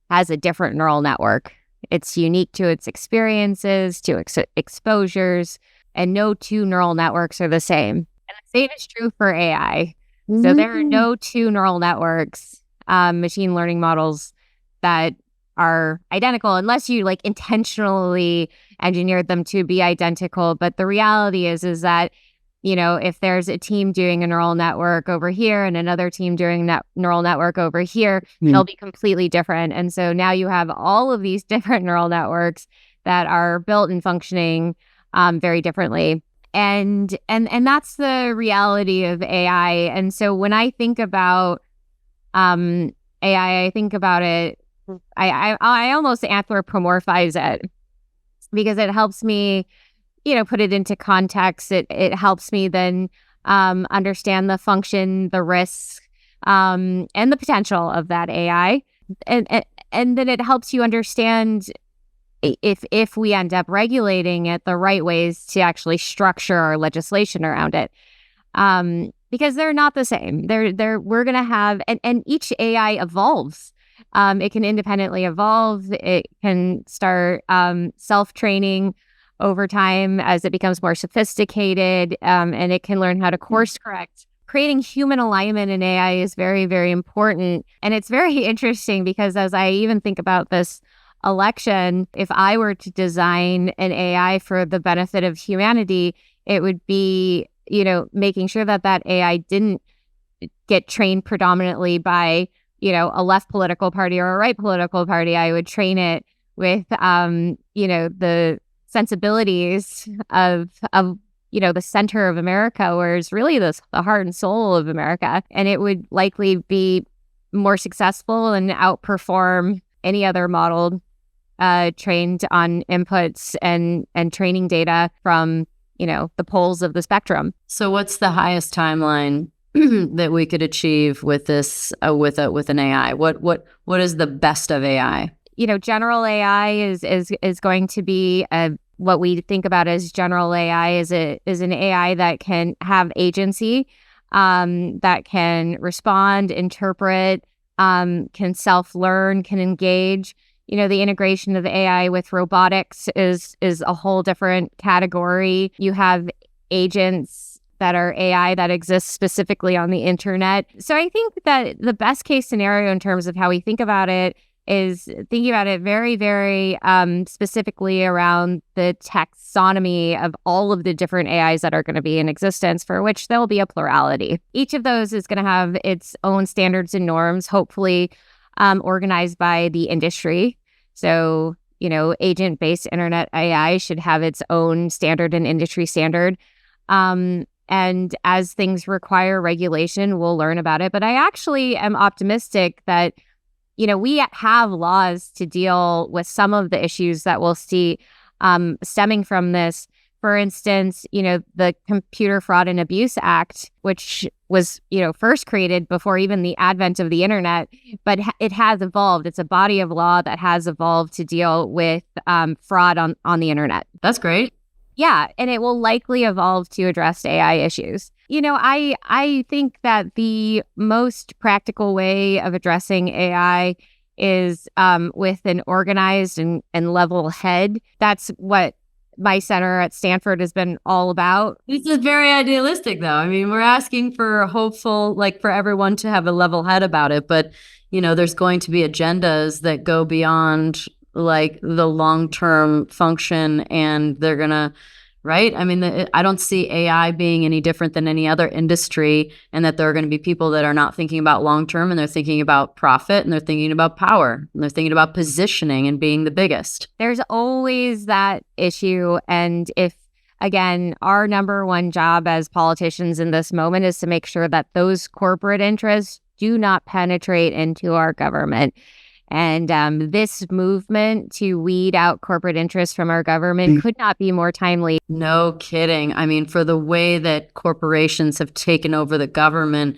has a different neural network. It's unique to its experiences, to exposures, and no two neural networks are the same. And the same is true for AI. So there are no two neural networks, machine learning models that are identical unless you like intentionally engineered them to be identical. But the reality is that, you know, if there's a team doing a neural network over here and another team doing neural network over here, they'll be completely different. And so now you have all of these different neural networks that are built and functioning very differently. And that's the reality of AI. And so when I think about AI, I think about it, I almost anthropomorphize it because it helps me, you know, put it into context. It helps me then understand the function, the risks, and the potential of that AI, and then it helps you understand if we end up regulating it, the right ways to actually structure our legislation around it, because they're not the same. We're gonna have, and each AI evolves. It can independently evolve. It can start self-training over time as it becomes more sophisticated, and it can learn how to course correct. Creating human alignment in AI is very, very important. And it's very interesting because as I even think about this election, if I were to design an AI for the benefit of humanity, it would be, you know, making sure that that AI didn't get trained predominantly by, you know, a left political party or a right political party. I would train it with, you know, the sensibilities of you know, the center of America, where it's really the heart and soul of America. And it would likely be more successful and outperform any other model trained on inputs and training data from, you know, the poles of the spectrum. So what's the highest timeline that we could achieve with this, with an AI? What is the best of AI? You know, general AI is going to be what we think about as general AI is an AI that can have agency, that can respond, interpret, can self-learn, can engage. You know, the integration of AI with robotics is a whole different category. You have agents that are AI that exist specifically on the internet. So I think that the best case scenario in terms of how we think about it is thinking about it very, very specifically around the taxonomy of all of the different AIs that are going to be in existence, for which there will be a plurality. Each of those is going to have its own standards and norms, hopefully organized by the industry. So, you know, agent-based internet AI should have its own standard and industry standard. And as things require regulation, we'll learn about it. But I actually am optimistic that, you know, we have laws to deal with some of the issues that we'll see stemming from this. For instance, you know, the Computer Fraud and Abuse Act, which was, you know, first created before even the advent of the internet, but it has evolved. It's a body of law that has evolved to deal with fraud on the internet. That's great. Yeah, and it will likely evolve to address AI issues. You know, I think that the most practical way of addressing AI is with an organized and level head. That's what my center at Stanford has been all about. This is very idealistic, though. I mean, we're asking for hopeful, like, for everyone to have a level head about it. But, you know, there's going to be agendas that go beyond, like, the long-term function, and they're going to, right? I mean, I don't see AI being any different than any other industry, and that there are going to be people that are not thinking about long-term, and they're thinking about profit, and they're thinking about power, and they're thinking about positioning and being the biggest. There's always that issue. And if, again, our number one job as politicians in this moment is to make sure that those corporate interests do not penetrate into our government. And this movement to weed out corporate interests from our government could not be more timely. No kidding. I mean, for the way that corporations have taken over the government,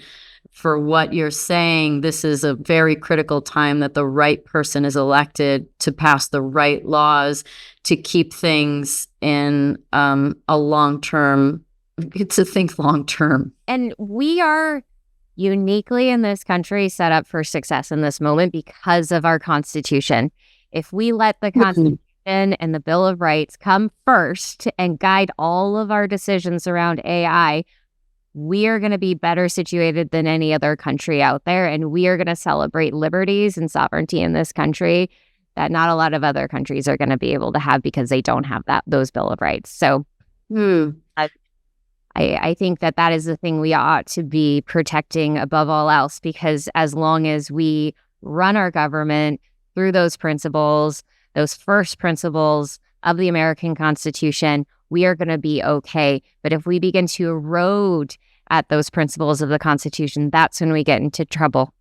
for what you're saying, this is a very critical time that the right person is elected to pass the right laws to keep things in a long-term to think long term. And we are uniquely in this country set up for success in this moment because of our Constitution. If we let the Constitution and the Bill of Rights come first and guide all of our decisions around AI, we are going to be better situated than any other country out there. And we are going to celebrate liberties and sovereignty in this country that not a lot of other countries are going to be able to have because they don't have those Bill of Rights. So I think that is the thing we ought to be protecting above all else, because as long as we run our government through those principles, those first principles of the American Constitution, we are going to be okay. But if we begin to erode at those principles of the Constitution, that's when we get into trouble.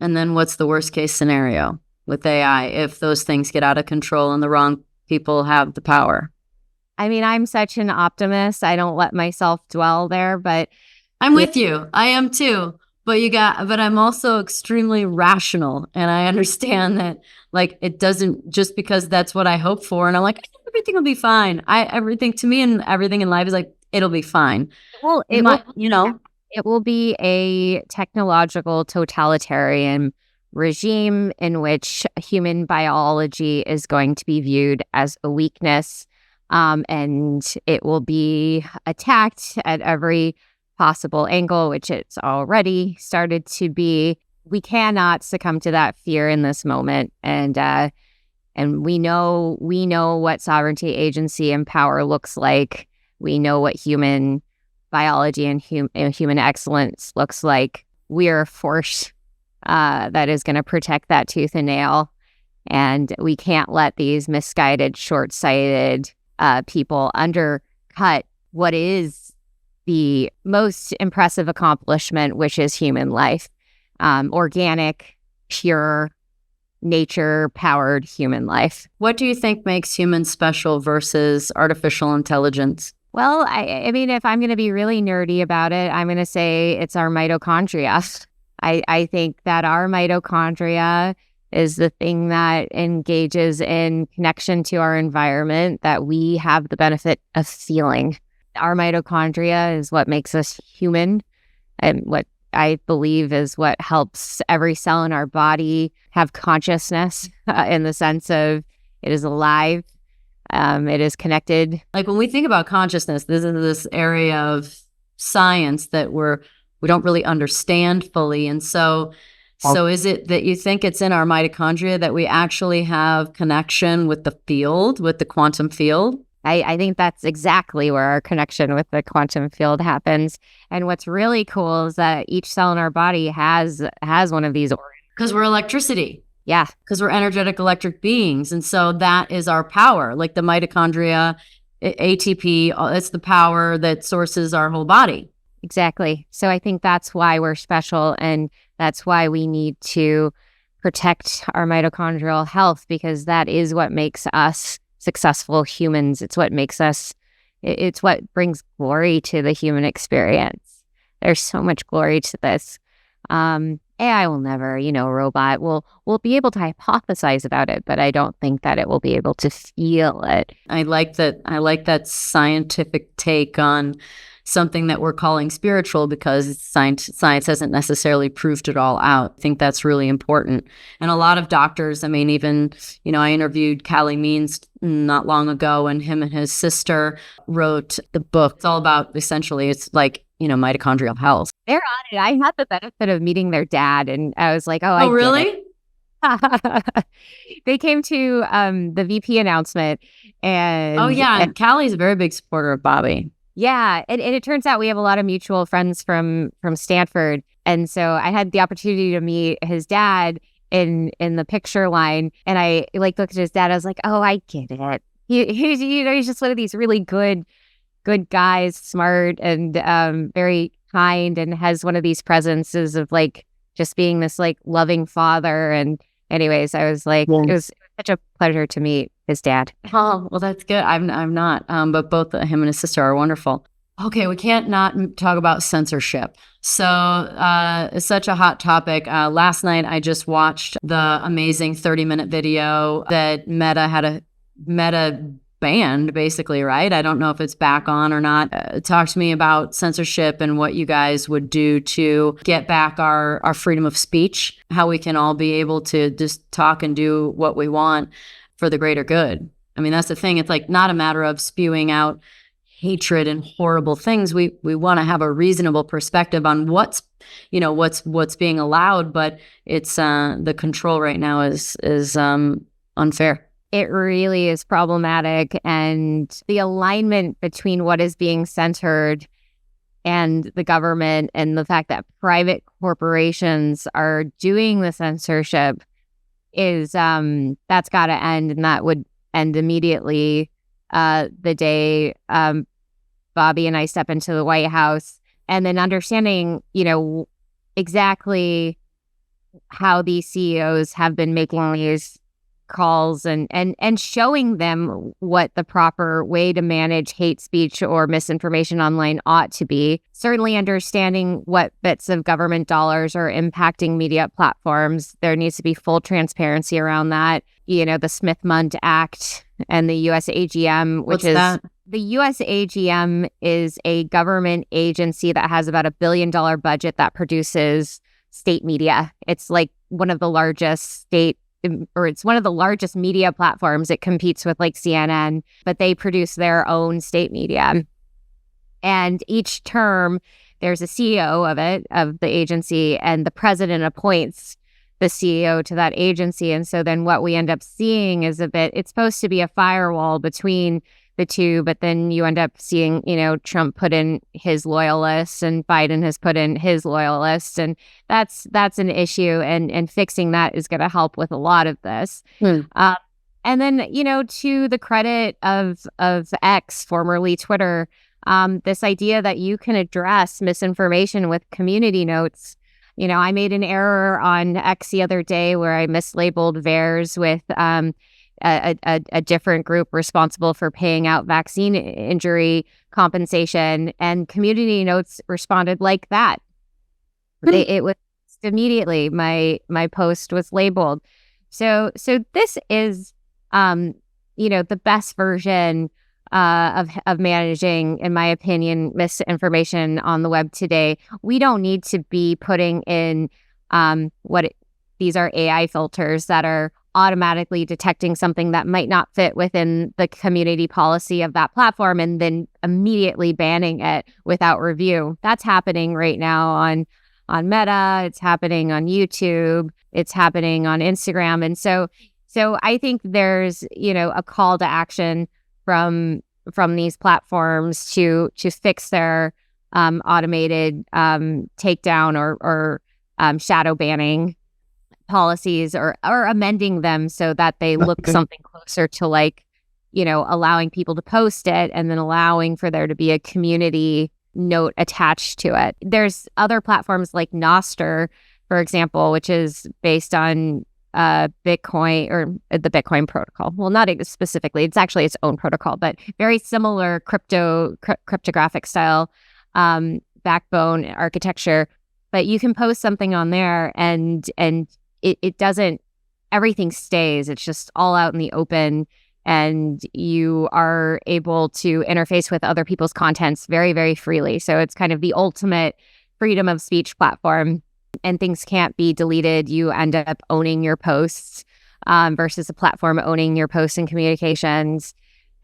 And then what's the worst case scenario with AI if those things get out of control and the wrong people have the power? I mean, I'm such an optimist. I don't let myself dwell there, but I'm with you. I am too. But I'm also extremely rational. And I understand that, like, it doesn't, just because that's what I hope for. And I'm like, everything will be fine. Everything to me and everything in life is like, it'll be fine. Well, it will be a technological totalitarian regime in which human biology is going to be viewed as a weakness. And it will be attacked at every possible angle, which it's already started to be. We cannot succumb to that fear in this moment. And we know what sovereignty, agency, and power looks like. We know what human biology and human excellence looks like. We are a force that is going to protect that tooth and nail. And we can't let these misguided, short-sighted people undercut what is the most impressive accomplishment, which is human life. Organic, pure, nature-powered human life. What do you think makes humans special versus artificial intelligence? Well, I mean, if I'm going to be really nerdy about it, I'm going to say it's our mitochondria. I think that our mitochondria is the thing that engages in connection to our environment that we have the benefit of feeling. Our mitochondria is what makes us human, and what I believe is what helps every cell in our body have consciousness in the sense of it is alive, it is connected. Like when we think about consciousness, this is this area of science that we don't really understand fully. And so is it that you think it's in our mitochondria that we actually have connection with the field, with the quantum field? I think that's exactly where our connection with the quantum field happens. And what's really cool is that each cell in our body has one of these organs. Because we're electricity. Yeah. Because we're energetic electric beings. And so that is our power. Like the mitochondria, ATP, it's the power that sources our whole body. Exactly. So I think that's why we're special, and that's why we need to protect our mitochondrial health, because that is what makes us successful humans. It's what makes us, it's what brings glory to the human experience. There's so much glory to this. AI will never, robot will be able to hypothesize about it, but I don't think that it will be able to feel it. I like that scientific take on something that we're calling spiritual, because science hasn't necessarily proved it all out. I think that's really important. And a lot of doctors, I mean, even, I interviewed Callie Means not long ago, and him and his sister wrote the book. It's all about, essentially, it's like, mitochondrial health. They're on it. I had the benefit of meeting their dad, and I was like, oh, really? They came to the VP announcement, and and Callie's a very big supporter of Bobby. Yeah, and it turns out we have a lot of mutual friends from Stanford, and so I had the opportunity to meet his dad in the picture line, and I looked at his dad. I was like, oh, I get it. He's just one of these really good guys, smart and very kind, and has one of these presences of just being this loving father. And anyways, I was like, It was such a pleasure to meet his dad. Oh, well, that's good. I'm not, but both him and his sister are wonderful. Okay, we can't not talk about censorship. So it's such a hot topic. Last night, I just watched the amazing 30-minute video that Meta banned, basically, right? I don't know if it's back on or not. Talk to me about censorship and what you guys would do to get back our freedom of speech, how we can all be able to just talk and do what we want for the greater good. I mean, that's the thing. It's like not a matter of spewing out hatred and horrible things. We want to have a reasonable perspective on what's being allowed, but it's the control right now is unfair. It really is problematic, and the alignment between what is being censored and the government, and the fact that private corporations are doing the censorship is that's got to end, and that would end immediately the day Bobby and I step into the White House, and then understanding, exactly how these CEOs have been making these calls and showing them what the proper way to manage hate speech or misinformation online ought to be. Certainly understanding what bits of government dollars are impacting media platforms. There needs to be full transparency around that. The Smith-Mundt Act and the US AGM, which is that? The US AGM is a government agency that has about $1 billion budget that produces state media. It's like one of the largest it's one of the largest media platforms. It competes with like CNN, but they produce their own state media. And each term, there's a CEO of the agency, and the president appoints the CEO to that agency. And so then what we end up seeing is it's supposed to be a firewall between the two, but then you end up seeing, Trump put in his loyalists and Biden has put in his loyalists. And that's an issue. And fixing that is going to help with a lot of this. And then, to the credit of X, formerly Twitter, this idea that you can address misinformation with community notes. I made an error on X the other day where I mislabeled VAERS with a different group responsible for paying out vaccine injury compensation, and community notes responded like that. It was immediately my post was labeled. So this is the best version of managing, in my opinion, misinformation on the web today. We don't need to be putting in these are AI filters that are automatically detecting something that might not fit within the community policy of that platform and then immediately banning it without review. That's happening right now on Meta. It's happening on YouTube. It's happening on Instagram. And so I think there's, a call to action from these platforms to fix their automated takedown or shadow banning policies or amending them so that they look something closer to allowing people to post it and then allowing for there to be a community note attached to it. There's other platforms like Nostr, for example, which is based on Bitcoin or the Bitcoin protocol. Well, not specifically, it's actually its own protocol, but very similar cryptographic style backbone architecture. But you can post something on there and it doesn't, everything stays. It's just all out in the open, and you are able to interface with other people's contents very, very freely. So it's kind of the ultimate freedom of speech platform, and things can't be deleted. You end up owning your posts versus a platform owning your posts and communications.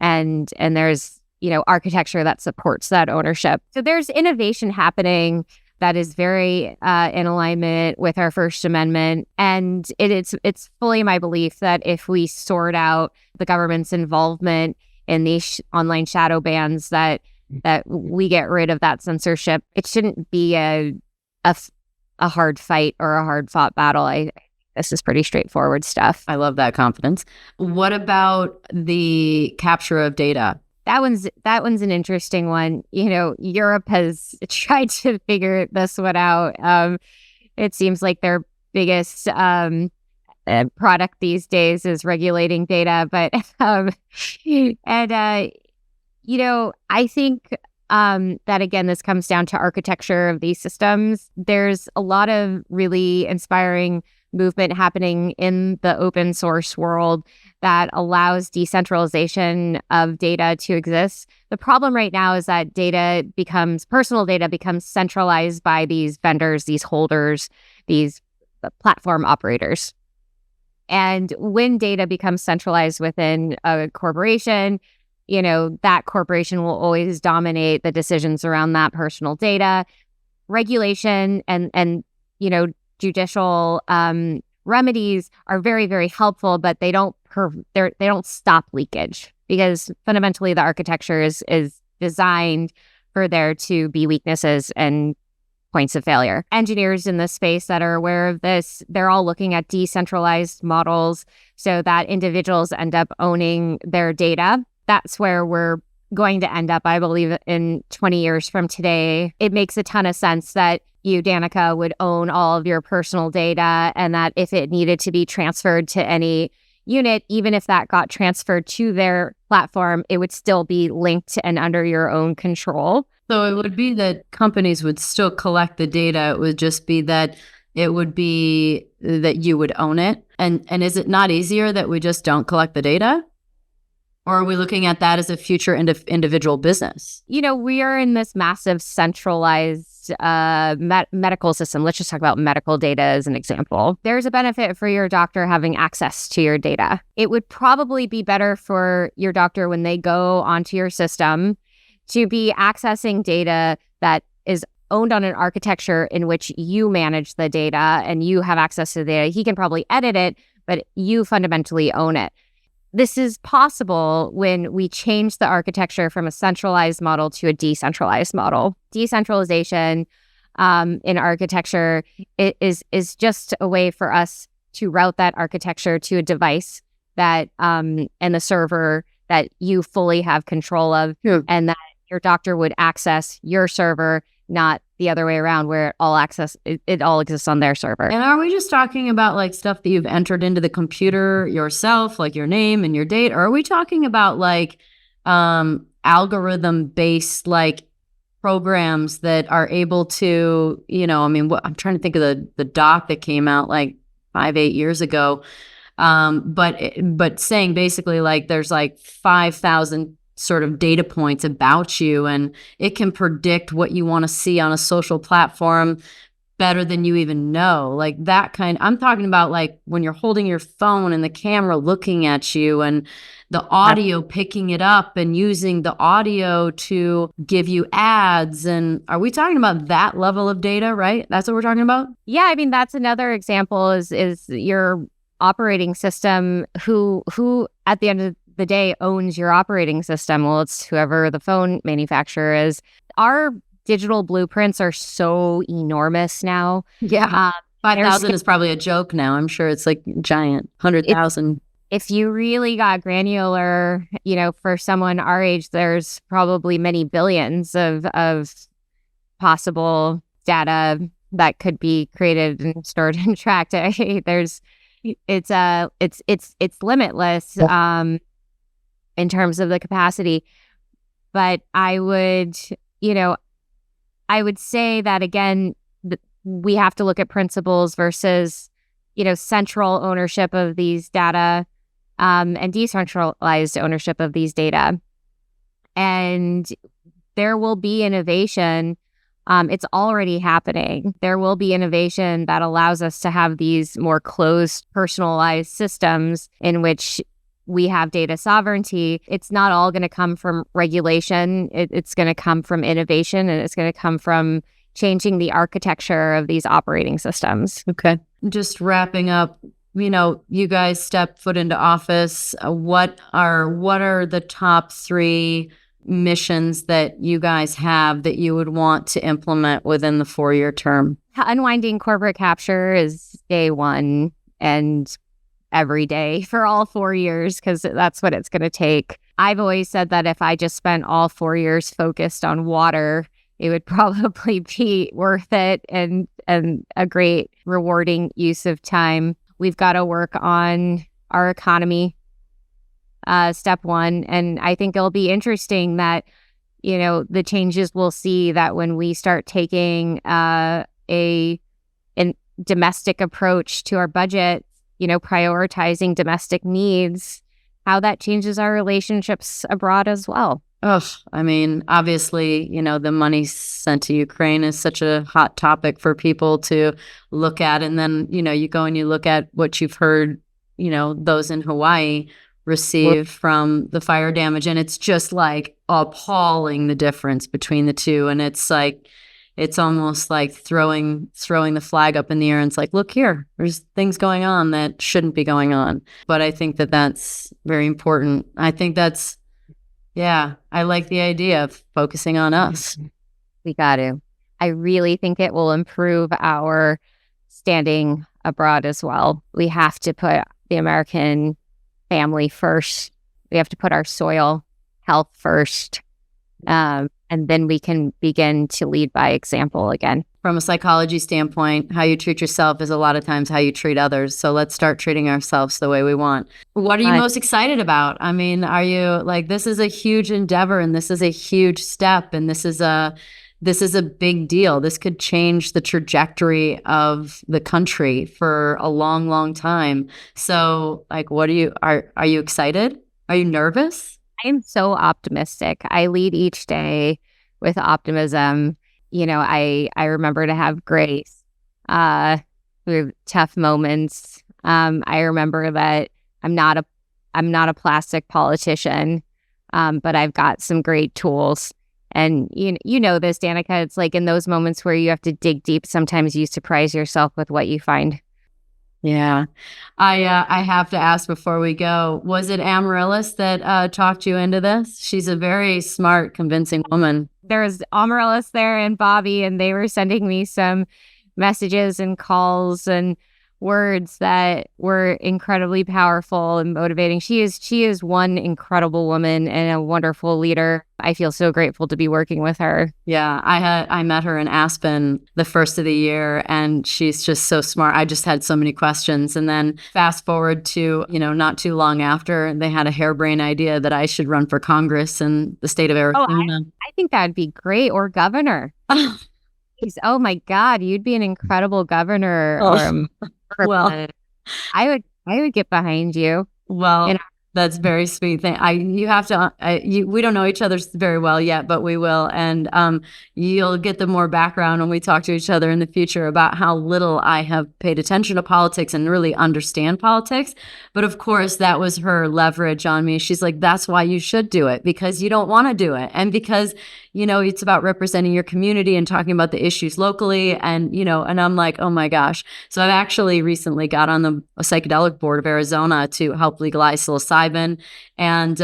And there's, architecture that supports that ownership. So there's innovation happening that is very in alignment with our First Amendment. And it's fully my belief that if we sort out the government's involvement in these online shadow bans, that we get rid of that censorship. It shouldn't be a hard fight or a hard fought battle. This is pretty straightforward stuff. I love that confidence. What about the capture of data? That one's an interesting one. Europe has tried to figure this one out. It seems like their biggest product these days is regulating data, but I think that again, this comes down to architecture of these systems. There's a lot of really inspiring movement happening in the open source world that allows decentralization of data to exist. The problem right now is that personal data becomes centralized by these vendors, these holders, these platform operators. And when data becomes centralized within a corporation, that corporation will always dominate the decisions around that personal data. Regulation and judicial remedies are very, very helpful, but they don't stop leakage, because fundamentally the architecture is designed for there to be weaknesses and points of failure. Engineers in this space that are aware of this, they're all looking at decentralized models so that individuals end up owning their data. That's where we're going to end up, I believe, in 20 years from today. It makes a ton of sense that you, Danica, would own all of your personal data, and that if it needed to be transferred to any unit, even if that got transferred to their platform, it would still be linked and under your own control. So it would be that companies would still collect the data. It would just be that you would own it. And is it not easier that we just don't collect the data? Or are we looking at that as a future individual business? We are in this massive centralized medical system. Let's just talk about medical data as an example. There's a benefit for your doctor having access to your data. It would probably be better for your doctor when they go onto your system to be accessing data that is owned on an architecture in which you manage the data and you have access to the data. He can probably edit it, but you fundamentally own it. This is possible when we change the architecture from a centralized model to a decentralized model. Decentralization in architecture is just a way for us to route that architecture to a device that and the server that you fully have control of, and that your doctor would access your server, not the other way around, where it all exists on their server. And are we just talking about like stuff that you've entered into the computer yourself, like your name and your date? Or are we talking about like algorithm based like programs that are able to, I'm trying to think of the doc that came out like 5-8 years ago. But saying basically like there's like 5,000 sort of data points about you, and it can predict what you want to see on a social platform better than you even know. Like that kind. I'm talking about like when you're holding your phone and the camera looking at you and the audio picking it up and using the audio to give you ads. And are we talking about that level of data, right? That's what we're talking about? Yeah, I mean, that's another example is your operating system who at the end of the day owns your operating system. Well, it's whoever the phone manufacturer is. Our digital blueprints are so enormous now. Yeah. 5,000 is probably a joke now. I'm sure it's like giant. 100,000. If you really got granular, for someone our age, there's probably many billions of possible data that could be created and stored and tracked. It's limitless. In terms of the capacity. But I would say that again, we have to look at principles versus, central ownership of these data and decentralized ownership of these data. And there will be innovation. It's already happening. There will be innovation that allows us to have these more closed, personalized systems in which we have data sovereignty. It's not all going to come from regulation. It's going to come from innovation, and it's going to come from changing the architecture of these operating systems. Okay. Just wrapping up, you guys step foot into office. What are the top 3 missions that you guys have that you would want to implement within the 4-year term? Unwinding corporate capture is day 1, and every day for all 4 years, because that's what it's going to take. I've always said that if I just spent all 4 years focused on water, it would probably be worth it and a great rewarding use of time. We've got to work on our economy, step 1. And I think it'll be interesting that, the changes we'll see that when we start taking an domestic approach to our budget, prioritizing domestic needs, how that changes our relationships abroad as well. Oh, I mean, obviously, the money sent to Ukraine is such a hot topic for people to look at. And then, you go and you look at what you've heard, those in Hawaii receive from the fire damage. And it's just like appalling the difference between the two. And it's like, it's almost like throwing the flag up in the air. And it's like, look here, there's things going on that shouldn't be going on. But I think that that's very important. I think that's, yeah, I like the idea of focusing on us. We got to. I really think it will improve our standing abroad as well. We have to put the American family first. We have to put our soil health first. And then we can begin to lead by example again. From a psychology standpoint, how you treat yourself is a lot of times how you treat others. So let's start treating ourselves the way we want. What are you most excited about? I mean, are you like, this is a huge endeavor and this is a huge step and this is a big deal. This could change the trajectory of the country for a long, long time. So like, are you excited? Are you nervous? I am so optimistic. I lead each day with optimism. I remember to have grace through tough moments. I remember that I'm not a plastic politician, but I've got some great tools. And you know this, Danica. It's like in those moments where you have to dig deep, sometimes you surprise yourself with what you find. Yeah. I have to ask before we go, was it Amaryllis that talked you into this? She's a very smart, convincing woman. There was Amaryllis there and Bobby, and they were sending me some messages and calls and words that were incredibly powerful and motivating. She is one incredible woman and a wonderful leader. I feel so grateful to be working with her. Yeah, I met her in Aspen the first of the year, and she's just so smart. I just had so many questions. And then fast forward to, not too long after, they had a harebrained idea that I should run for Congress in the state of Arizona. I think that'd be great, or governor. Oh my God, you'd be an incredible governor. Well, I would get behind you. Well, that's very sweet. We don't know each other very well yet, but we will. And you'll get the more background when we talk to each other in the future about how little I have paid attention to politics and really understand politics. But of course, that was her leverage on me. She's like, that's why you should do it, because you don't want to do it. And because it's about representing your community and talking about the issues locally. And, and I'm like, oh my gosh. So I've actually recently got on the Psychedelic Board of Arizona to help legalize psilocybin. And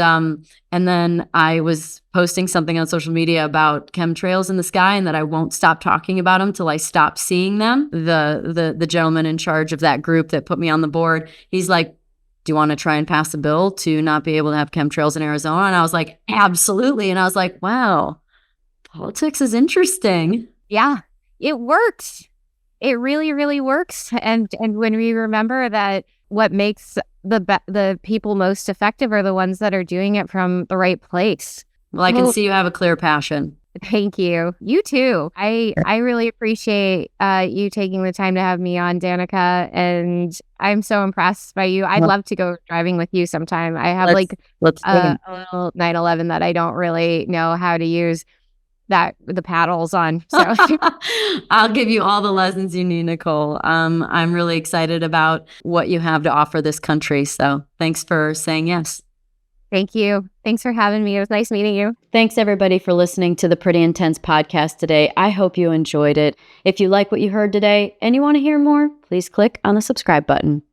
then I was posting something on social media about chemtrails in the sky and that I won't stop talking about them till I stop seeing them. The gentleman in charge of that group that put me on the board, he's like, do you want to try and pass a bill to not be able to have chemtrails in Arizona? And I was like, absolutely. And I was like, wow. Politics is interesting. Yeah, it works. It really, really works. And when we remember that what makes the people most effective are the ones that are doing it from the right place. Well, I can see you have a clear passion. Thank you. You too. I really appreciate you taking the time to have me on, Danica. And I'm so impressed by you. I'd love to go driving with you sometime. I have a little 911 that I don't really know how to use the paddles on. So I'll give you all the lessons you need, Nicole. I'm really excited about what you have to offer this country. So thanks for saying yes. Thank you. Thanks for having me. It was nice meeting you. Thanks everybody for listening to the Pretty Intense podcast today. I hope you enjoyed it. If you like what you heard today and you want to hear more, please click on the subscribe button.